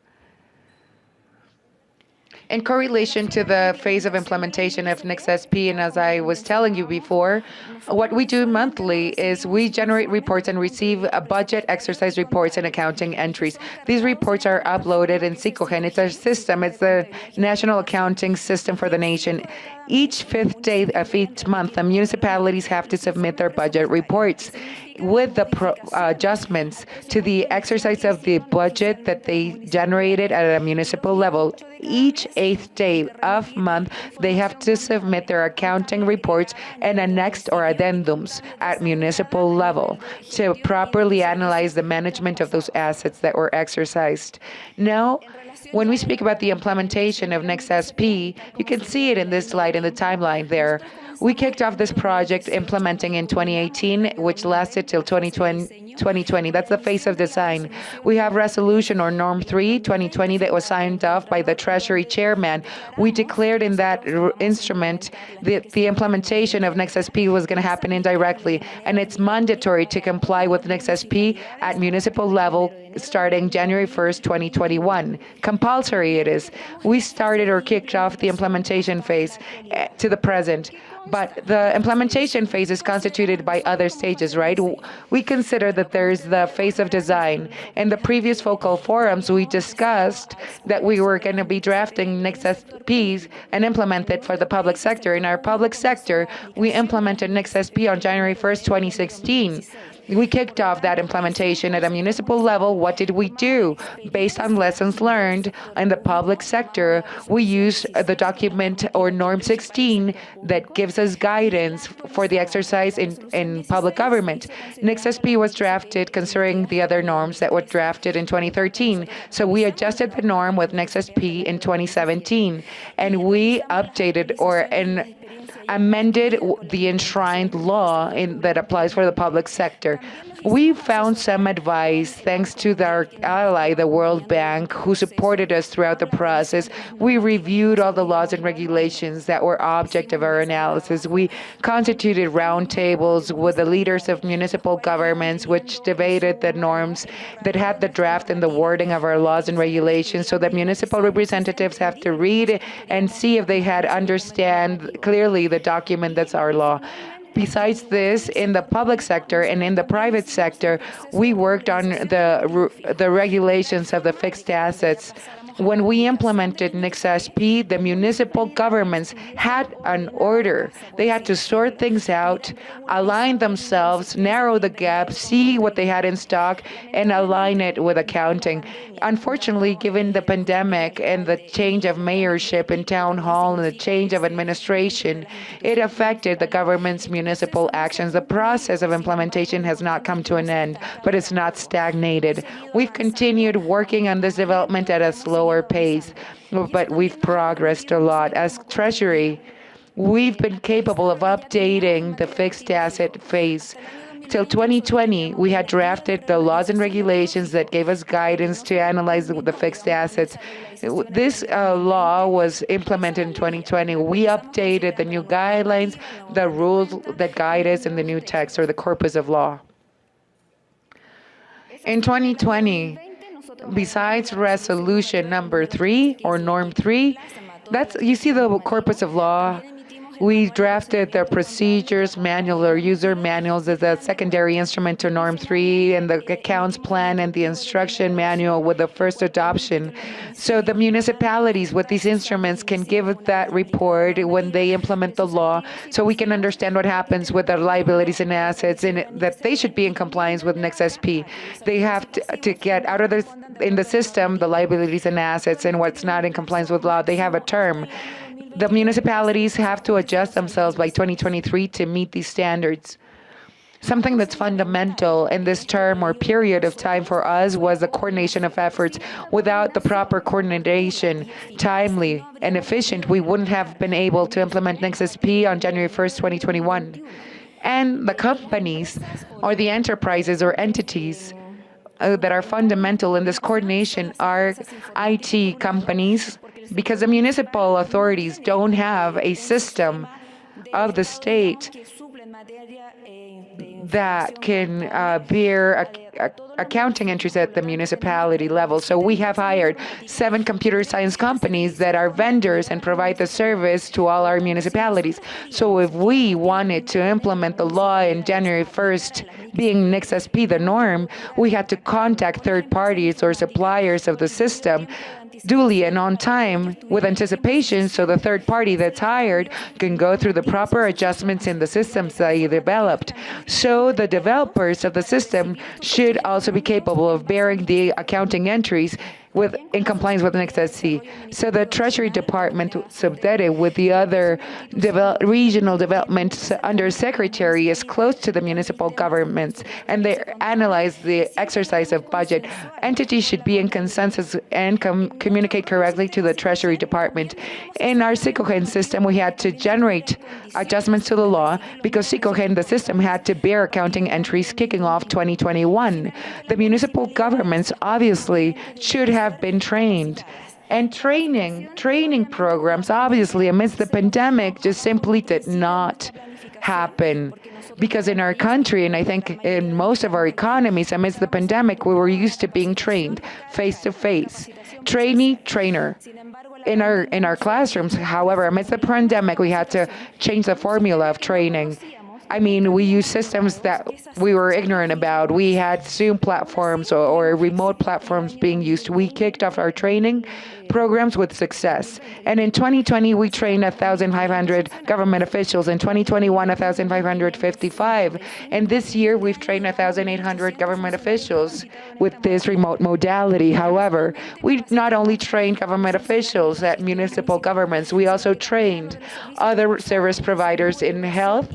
In correlation to the phase of implementation of NICS-SP, and as I was telling you before, what we do monthly is we generate reports and receive a budget exercise reports and accounting entries. These reports are uploaded in Sicogen. It's a system. It's the national accounting system for the nation. Each fifth day of each month, the municipalities have to submit their budget reports with the adjustments to the exercise of the budget that they generated at a municipal level. Each eighth day of month, they have to submit their accounting reports and annexed or addendums at municipal level to properly analyze the management of those assets that were exercised. Now, when we speak about the implementation of Next SP, you can see it in this slide in the timeline there. We kicked off this project implementing in 2018, which lasted till 2020. That's the phase of design. We have resolution or norm 3, 2020, that was signed off by the Treasury Chairman. We declared in that instrument that the implementation of Next SP was going to happen indirectly, and it's mandatory to comply with Next SP at municipal level starting January 1st, 2021. Compulsory it is. We started or kicked off the implementation phase to the present. But the implementation phase is constituted by other stages, right? We consider that there's the phase of design. In the previous focal forums, we discussed that we were going to be drafting Next SPs and implement it for the public sector. In our public sector, we implemented Next SP on January 1st, 2016. We kicked off that implementation at a municipal level. What did we do? Based on lessons learned in the public sector, we used the document or Norm 16 that gives us guidance for the exercise in public government. Next SP was drafted considering the other norms that were drafted in 2013. So we adjusted the norm with Next SP in 2017, and we updated or amended the enshrined law that applies for the public sector. We found some advice thanks to our ally, the World Bank, who supported us throughout the process. We reviewed all the laws and regulations that were object of our analysis. We constituted roundtables with the leaders of municipal governments, which debated the norms that had the draft and the wording of our laws and regulations, so that municipal representatives have to read and see if they had understand clearly the document that's our law. Besides this, in the public sector and in the private sector, we worked on the regulations of the fixed assets. When we implemented Next SP, the municipal governments had an order. They had to sort things out, align themselves, narrow the gap, see what they had in stock, and align it with accounting. Unfortunately, given the pandemic and the change of mayorship in town hall and the change of administration, it affected the government's municipal actions. The process of implementation has not come to an end, but it's not stagnated. We've continued working on this development at a slower pace, but we've progressed a lot. As Treasury, we've been capable of updating the fixed asset phase. Till 2020, we had drafted the laws and regulations that gave us guidance to analyze the fixed assets. This law was implemented in 2020. We updated the new guidelines, the rules that guide us in the new text or the corpus of law. In 2020, besides resolution number 3 or norm 3, you see the corpus of law. We drafted the procedures manual or user manuals as a secondary instrument to Norm 3 and the accounts plan and the instruction manual with the first adoption. So the municipalities with these instruments can give that report when they implement the law so we can understand what happens with their liabilities and assets and that they should be in compliance with Next SP. They have to get out of in the system the liabilities and assets and what's not in compliance with law. They have a term. The municipalities have to adjust themselves by 2023 to meet these standards. Something that's fundamental in this term or period of time for us was the coordination of efforts. Without the proper coordination, timely and efficient, we wouldn't have been able to implement Next SP on January 1st, 2021. And the companies or the enterprises or entities that are fundamental in this coordination are IT companies, because the municipal authorities don't have a system of the state that can bear accounting entries at the municipality level. So we have hired 7 computer science companies that are vendors and provide the service to all our municipalities. So if we wanted to implement the law in January 1st, being IPSAS-CGR the norm, we had to contact third parties or suppliers of the system duly and on time with anticipation, so the third party that's hired can go through the proper adjustments in the systems that they developed. So the developers of the system should also be capable of bearing the accounting entries in compliance with IPSAS-CGR. So the Treasury Department, subdetted with the other regional development undersecretary, is close to the municipal governments, and they analyze the exercise of budget. Entities should be in consensus and communicate correctly to the Treasury Department. In our Psicogen system, we had to generate adjustments to the law because Psicogen, the system, had to bear accounting entries kicking off 2021. The municipal governments obviously should have been trained. And training programs, obviously, amidst the pandemic, just simply did not happen. Because in our country, and I think in most of our economies, amidst the pandemic, we were used to being trained face-to-face. Trainee, trainer. In our classrooms, however, amidst the pandemic, we had to change the formula of training. I mean, we used systems that we were ignorant about. We had Zoom platforms or remote platforms being used. We kicked off our training programs with success. And in 2020, we trained 1,500 government officials. In 2021, 1,555. And this year, we've trained 1,800 government officials with this remote modality. However, we not only trained government officials at municipal governments, we also trained other service providers in health,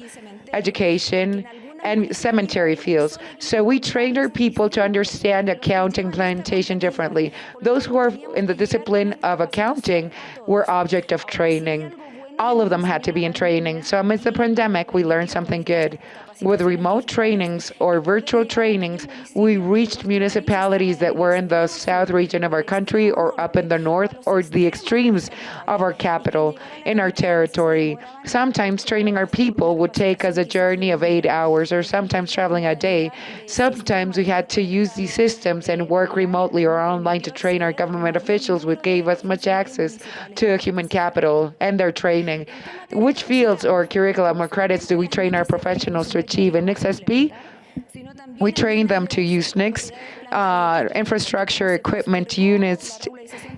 education, and cemetery fields. So we trained our people to understand accounting implementation differently. Those who are in the discipline of accounting were object of training. All of them had to be in training. So amidst the pandemic, we learned something good. With remote trainings or virtual trainings, we reached municipalities that were in the south region of our country or up in the north or the extremes of our capital in our territory. Sometimes training our people would take us a journey of 8 hours or sometimes traveling a day. Sometimes we had to use these systems and work remotely or online to train our government officials, which gave us much access to human capital and their training. Which fields or curriculum or credits do we train our professionals to achieve? In IPSAS-CGR, we train them to use NICS, infrastructure, equipment, units.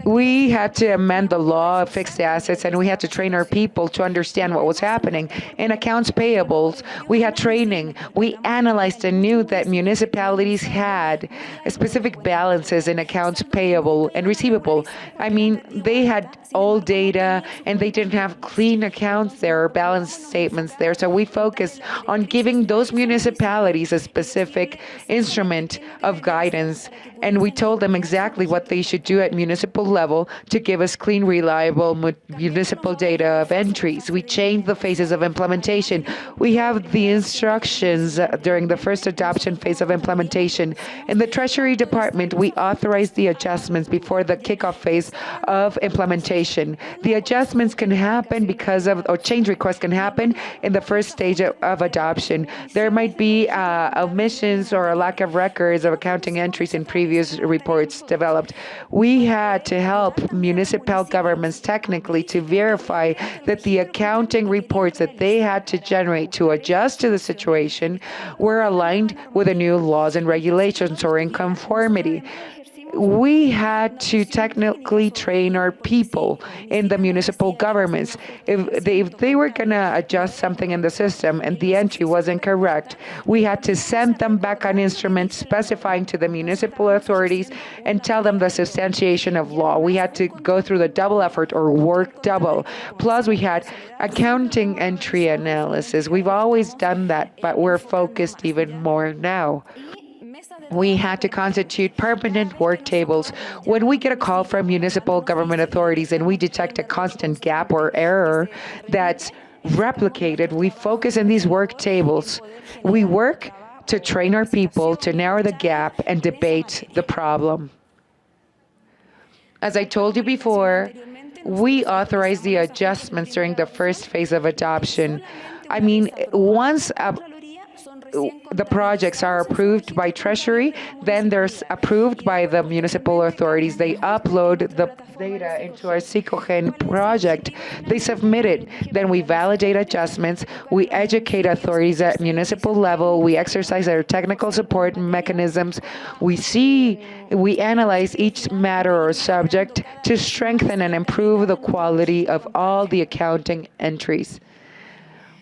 We had to amend the law of fixed assets, and we had to train our people to understand what was happening. In accounts payables, we had training. We analyzed and knew that municipalities had specific balances in accounts payable and receivable. I mean, they had old data, and they didn't have clean accounts there or balance statements there. So we focused on giving those municipalities a specific instrument of guidance, and we told them exactly what they should do at municipal level to give us clean, reliable municipal data of entries. We changed the phases of implementation. We have the instructions during the first adoption phase of implementation. In the Treasury Department, we authorized the adjustments before the kickoff phase of implementation. The adjustments can happen or change requests can happen in the first stage of adoption. There might be omissions or a lack of records of accounting entries in previous reports developed. We had to help municipal governments technically to verify that the accounting reports that they had to generate to adjust to the situation were aligned with the new laws and regulations or in conformity. We had to technically train our people in the municipal governments. If they were going to adjust something in the system and the entry wasn't correct, we had to send them back on instruments specifying to the municipal authorities and tell them the substantiation of law. We had to go through the double effort or work double. Plus, we had accounting entry analysis. We've always done that, but we're focused even more now. We had to constitute permanent work tables. When we get a call from municipal government authorities and we detect a constant gap or error that's replicated, we focus on these work tables. We work to train our people to narrow the gap and debate the problem. As I told you before, we authorize the adjustments during the first phase of adoption. I mean, once the projects are approved by Treasury, then they're approved by the municipal authorities. They upload the data into our Psychogen project. They submit it. Then we validate adjustments. We educate authorities at municipal level. We exercise our technical support mechanisms. We analyze each matter or subject to strengthen and improve the quality of all the accounting entries.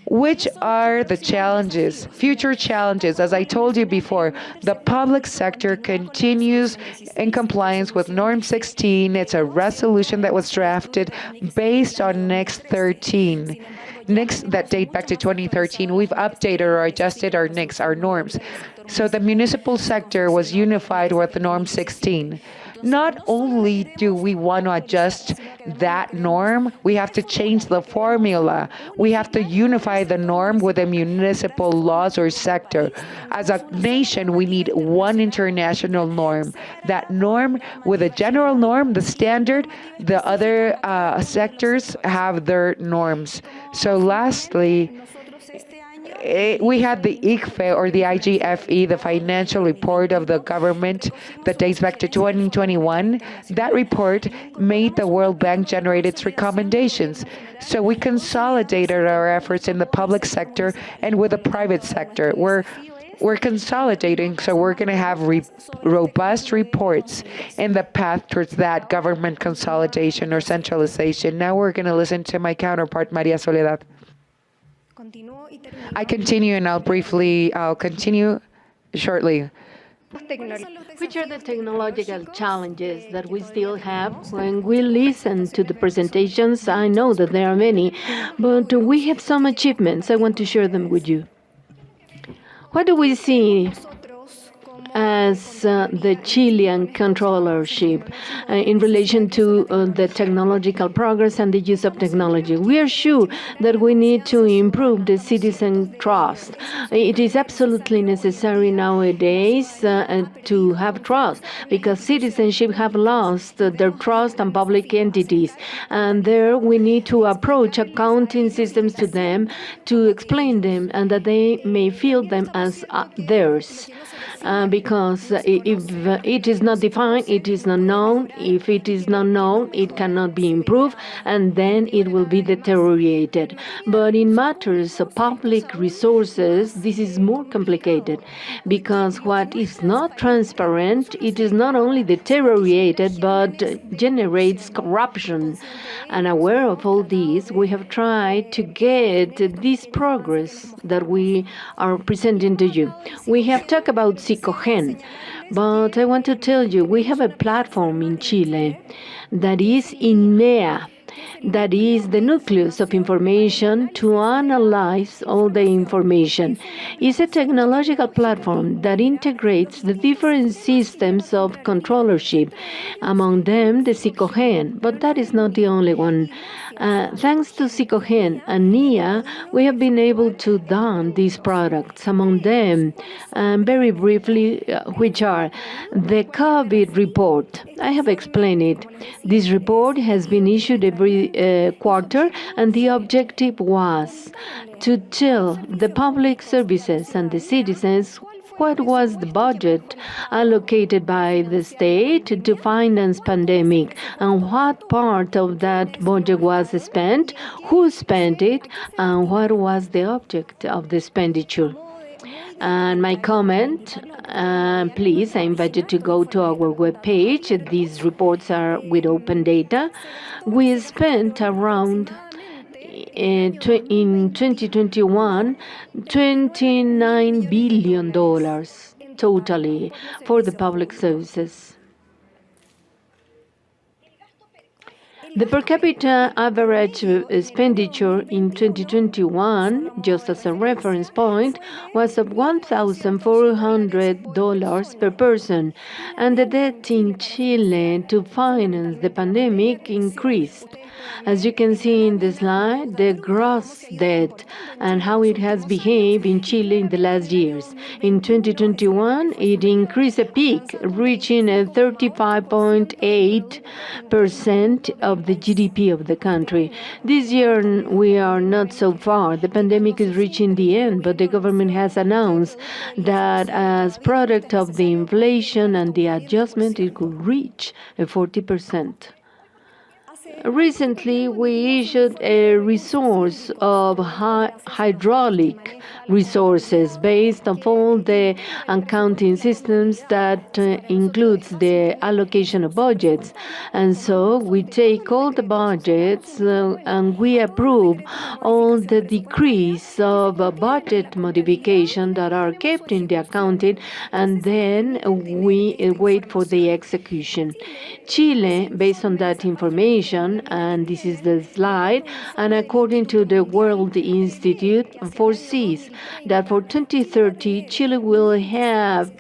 Which are the challenges, future challenges? As I told you before, the public sector continues in compliance with Norm 16. It's a resolution that was drafted based on NICS 13. NICS that date back to 2013. We've updated or adjusted our NICS, our norms. So the municipal sector was unified with Norm 16. Not only do we want to adjust that norm, we have to change the formula. We have to unify the norm with the municipal laws or sector. As a nation, we need one international norm. That norm with a general norm, the standard, the other sectors have their norms. So lastly, we had the ICFE or the IGFE, the financial report of the government that dates back to 2021. That report made the World Bank generate its recommendations. So we consolidated our efforts in the public sector and with the private sector. We're consolidating, so we're going to have robust reports in the path towards that government consolidation or centralization. Now we're going to listen to my counterpart, María Soledad. I continue, and I'll continue shortly. Which are the technological challenges that we still have? When we listen to the presentations, I know that there are many, but we have some achievements. I want to share them with you. What do we see as the Chilean controllership in relation to the technological progress and the use of technology? We are sure that we need to improve the citizen trust. It is absolutely necessary nowadays to have trust, because citizenship have lost their trust in public entities. And there we need to approach accounting systems to them, to explain them, and that they may feel them as theirs. Because if it is not defined, it is not known. If it is not known, it cannot be improved, and then it will be deteriorated. But in matters of public resources, this is more complicated, because what is not transparent, it is not only deteriorated, but generates corruption. And aware of all this, we have tried to get this progress that we are presenting to you. We have talked about Psychogen, but I want to tell you, we have a platform in Chile that is INEA, that is the nucleus of information to analyze all the information. It's a technological platform that integrates the different systems of controllership, among them the Psychogen, but that is not the only one. Thanks to Psychogen and NIA, we have been able to don these products, among them, very briefly, which are the COVID report. I have explained it. This report has been issued every quarter, and the objective was to tell the public services and the citizens what was the budget allocated by the state to finance pandemic, and what part of that budget was spent, who spent it, and what was the object of the expenditure. And my comment, please, I invite you to go to our webpage. These reports are with open data. We spent around in 2021, $29 billion totally for the public services. The per capita average expenditure in 2021, just as a reference point, was of $1,400 per person, and the debt in Chile to finance the pandemic increased. As you can see in the slide, the gross debt and how it has behaved in Chile in the last years. In 2021, it increased a peak, reaching a 35.8% of the GDP of the country. This year, we are not so far. The pandemic is reaching the end, but the government has announced that as product of the inflation and the adjustment, it could reach a 40%. Recently, we issued a resource of hydraulic resources based on all the accounting systems that includes the allocation of budgets. And so we take all the budgets and we approve all the decrees of budget modification that are kept in the accounting, and then we wait for the execution. Chile, based on that information, and this is the slide, and according to the World Institute, foresees that for 2030, Chile will have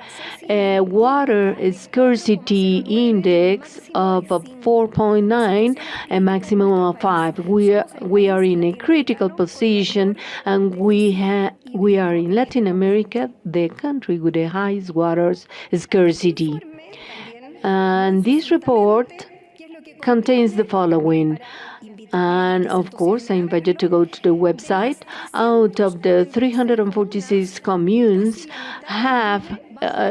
a water scarcity index of 4.9, a maximum of 5. We are in a critical position, and we are in Latin America, the country with the highest water scarcity. And this report contains the following. And of course, I invite you to go to the website. Out of the 346 communes, half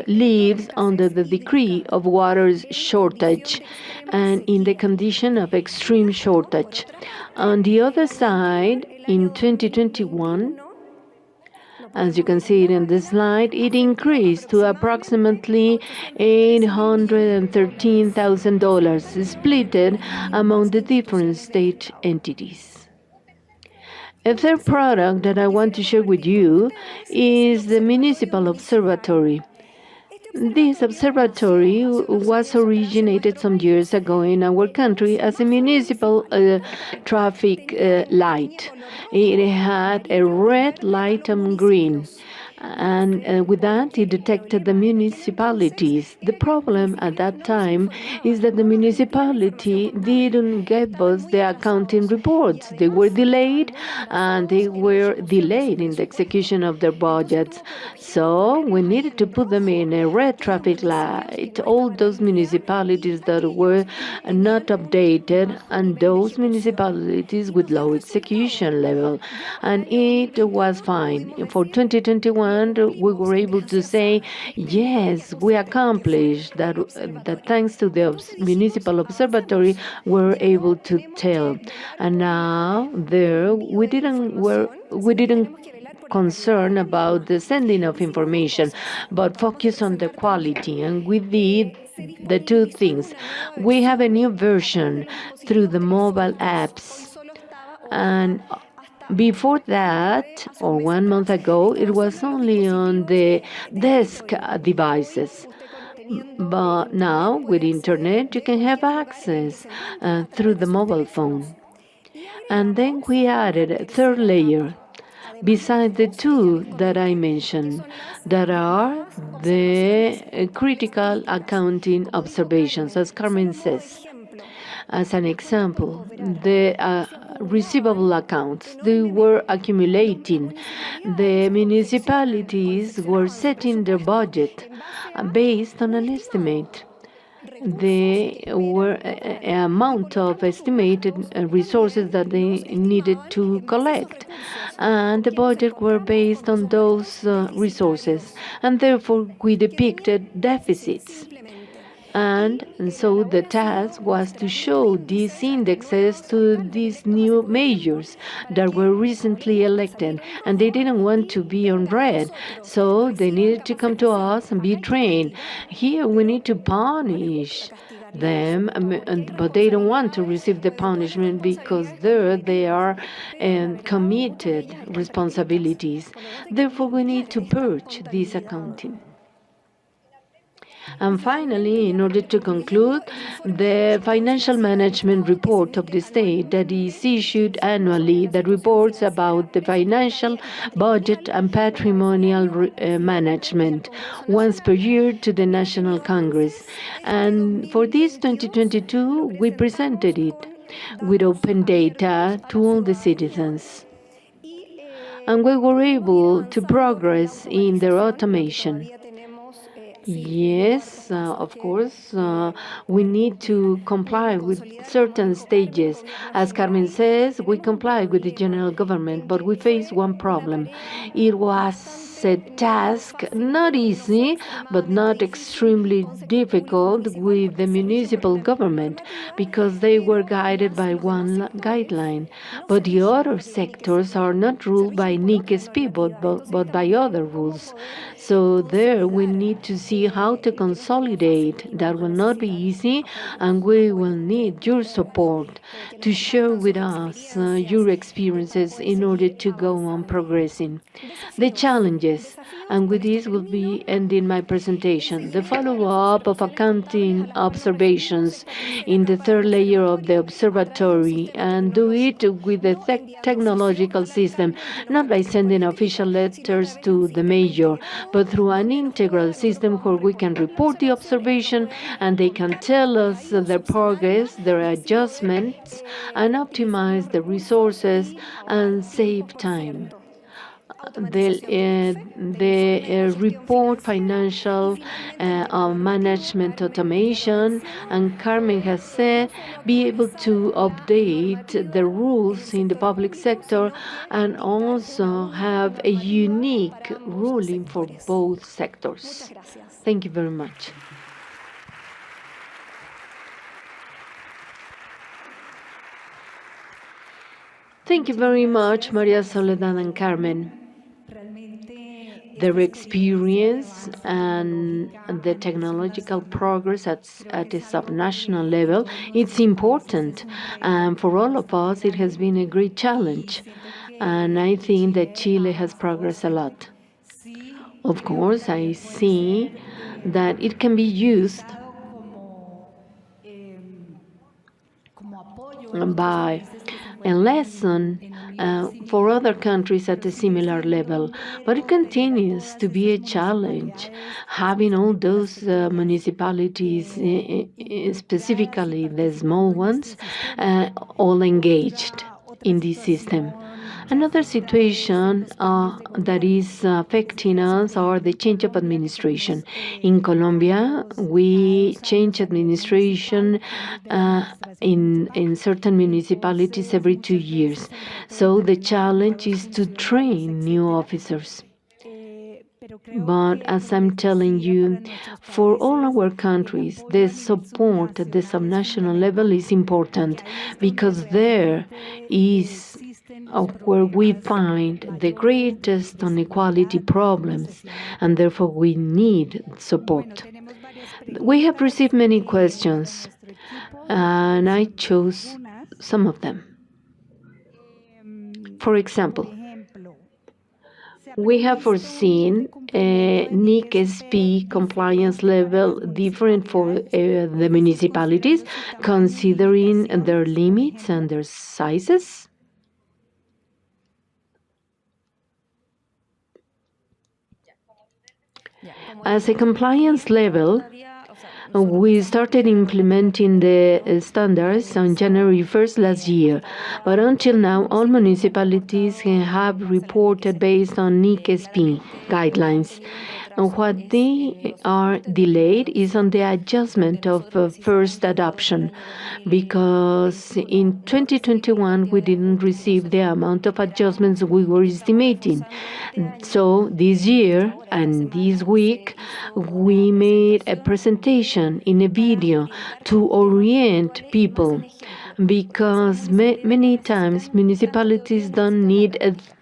lives under the decree of water shortage and in the condition of extreme shortage. On the other side, in 2021, as you can see it in this slide, it increased to approximately $813,000, split among the different state entities. A third product that I want to share with you is the Municipal Observatory. This observatory was originated some years ago in our country as a municipal traffic light. It had a red light and green. And with that, it detected the municipalities. The problem at that time is that the municipality didn't give us the accounting reports. They were delayed, and they were delayed in the execution of their budgets. So we needed to put them in a red traffic light, all those municipalities that were not updated, and those municipalities with low execution level. And it was fine. For 2021, we were able to say, yes, we accomplished that, that thanks to the Municipal Observatory, we're able to tell. And now there, we didn't concern about the sending of information, but focus on the quality. And we did the two things. We have a new version through the mobile apps. And before that, or 1 month ago, it was only on the desk devices. But now, with internet, you can have access through the mobile phone. And then we added a third layer, besides the two that I mentioned, that are the critical accounting observations, as Carmen says. As an example, the receivable accounts, they were accumulating. The municipalities were setting their budget based on an estimate. They were an amount of estimated resources that they needed to collect, and the budget were based on those resources, and therefore we depicted deficits. And so the task was to show these indexes to these new mayors that were recently elected, and they didn't want to be on red, so they needed to come to us and be trained. Here we need to punish them, but they don't want to receive the punishment because there they are committed responsibilities. Therefore, we need to purge this accounting. And finally, in order to conclude, the financial management report of the state that is issued annually that reports about the financial, budget, and patrimonial management once per year to the National Congress. And for this 2022, we presented it with open data to all the citizens. And we were able to progress in their automation. Yes, of course, we need to comply with certain stages. As Carmen says, we comply with the general government, but we face one problem. It was a task not easy, but not extremely difficult with the municipal government because they were guided by one guideline. But the other sectors are not ruled by NICSP, but by other rules. So there we need to see how to consolidate. That will not be easy, and we will need your support to share with us your experiences in order to go on progressing. The challenges, and with this will be ending my presentation. The follow-up of accounting observations in the third layer of the observatory, and do it with the technological system, not by sending official letters to the mayor, but through an integral system where we can report the observation and they can tell us their progress, their adjustments, and optimize the resources and save time. The report financial management automation, and Carmen has said, be able to update the rules in the public sector and also have a unique ruling for both sectors. Thank you very much. Thank you very much, María, Soledad, and Carmen. Their experience and the technological progress at the subnational level, it's important. And for all of us, it has been a great challenge. And I think that Chile has progressed a lot. Of course, I see that it can be used by a lesson for other countries at a similar level, but it continues to be a challenge having all those municipalities, specifically the small ones, all engaged in this system. Another situation that is affecting us are the change of administration. In Colombia, we change administration in certain municipalities every 2 years. So the challenge is to train new officers. But as I'm telling you, for all our countries, the support at the subnational level is important because there is where we find the greatest inequality problems, and therefore we need support. We have received many questions, and I chose some of them. For example, we have foreseen a NICSP compliance level different for the municipalities, considering their limits and their sizes. As a compliance level, we started implementing the standards on January 1st last year, but until now, all municipalities have reported based on NICSP guidelines. And what they are delayed is on the adjustment of first adoption, because in 2021 we didn't receive the amount of adjustments we were estimating. So this year and this week we made a presentation in a video to orient people, because many times municipalities don't need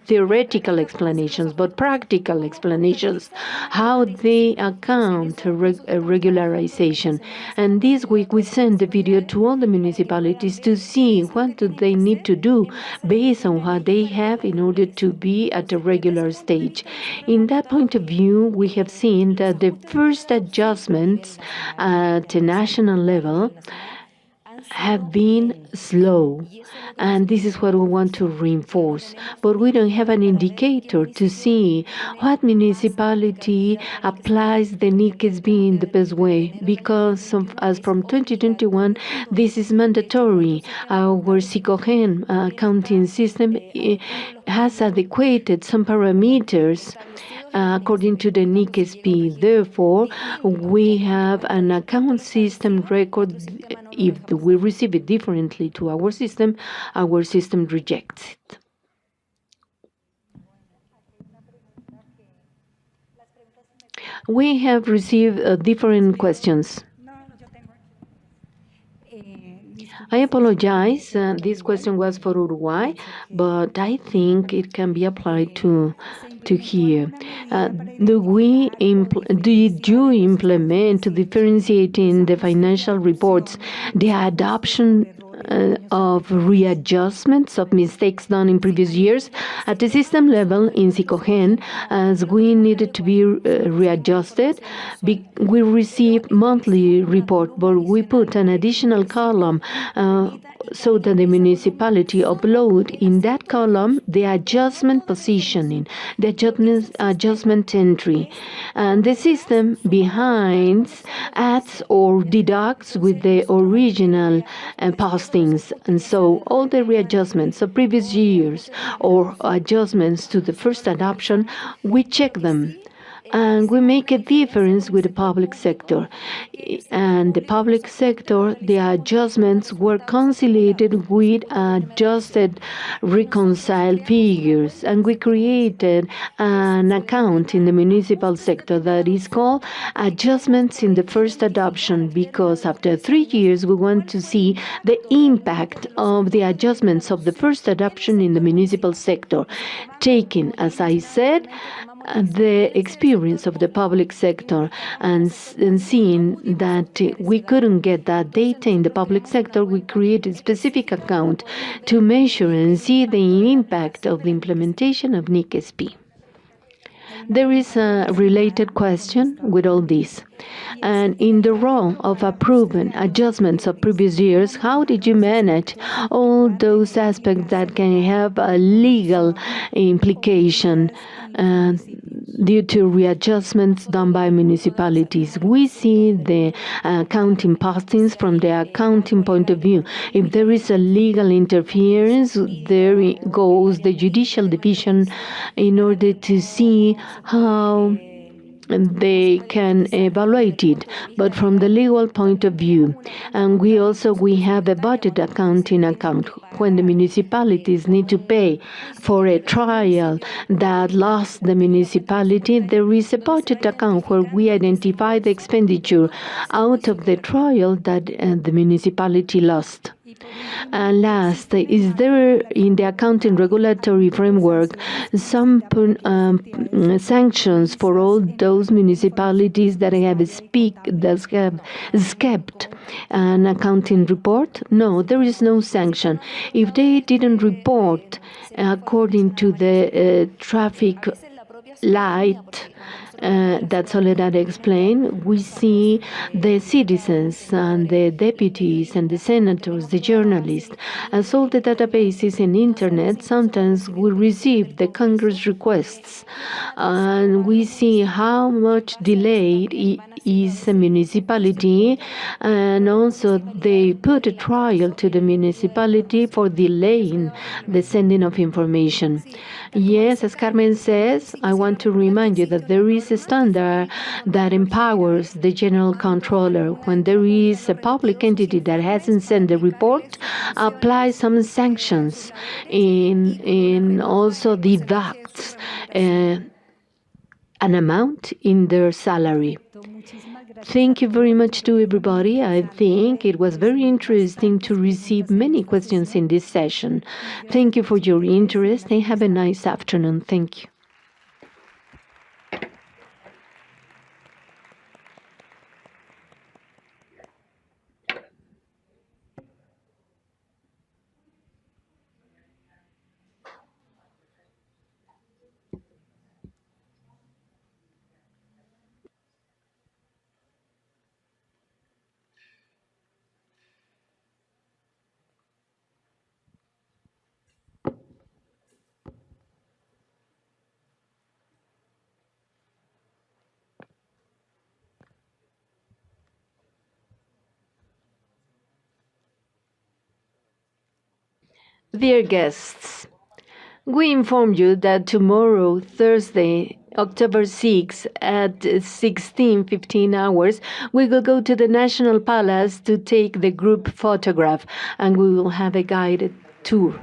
theoretical explanations, but practical explanations, how they account regularization. And this week we sent the video to all the municipalities to see what do they need to do based on what they have in order to be at a regular stage. In that point of view, we have seen that the first adjustments at the national level have been slow, and this is what we want to reinforce. But we don't have an indicator to see what municipality applies the NICSB in the best way, because as from 2021, this is mandatory. Our SICOGEN accounting system has adequated some parameters according to the NICSP. Therefore, we have an account system record. If we receive it differently to our system rejects it. We have received different questions. I apologize. This question was for Uruguay, but I think it can be applied to here. Did you implement to differentiating the financial reports the adoption of readjustments of mistakes done in previous years at the system level in SICOGEN, as we needed to be readjusted? We receive monthly report, but we put an additional column so that the municipality upload in that column the adjustment positioning, the adjustment entry, and the system behind adds or deducts with the original postings. And so all the readjustments of previous years or adjustments to the first adoption, we check them. And we make a difference with the public sector. And the public sector, the adjustments were conciliated with adjusted reconciled figures. And we created an account in the municipal sector that is called adjustments in the first adoption, because after 3 years we want to see the impact of the adjustments of the first adoption in the municipal sector, taking, as I said, the experience of the public sector, and seeing that we couldn't get that data in the public sector, we created a specific account to measure and see the impact of the implementation of NICSP. There is a related question with all this. And in the role of approving adjustments of previous years, how did you manage all those aspects that can have a legal implication due to readjustments done by municipalities? We see the accounting postings from the accounting point of view. If there is a legal interference, there goes the judicial division in order to see how they can evaluate it, but from the legal point of view. And we have a budget accounting account. When the municipalities need to pay for a trial that lost the municipality, there is a budget account where we identify the expenditure out of the trial that the municipality lost. And last, is there in the accounting regulatory framework some sanctions for all those municipalities that have skipped an accounting report? No, there is no sanction. If they didn't report according to the traffic light that Soledad explained, we see the citizens and the deputies and the senators, the journalists, as all the databases in internet, sometimes we receive the Congress requests, and we see how much delayed is a municipality, and also they put a trial to the municipality for delaying the sending of information. Yes, as Carmen says, I want to remind you that there is a standard that empowers the General Comptroller. When there is a public entity that hasn't sent the report, apply some sanctions in also deducts an amount in their salary. Thank you very much to everybody. I think it was very interesting to receive many questions in this session. Thank you for your interest and have a nice afternoon. Thank you. Dear guests, we inform you that tomorrow, Thursday, October 6th at 16:15 hours, we will go to the National Palace to take the group photograph, and we will have a guided tour.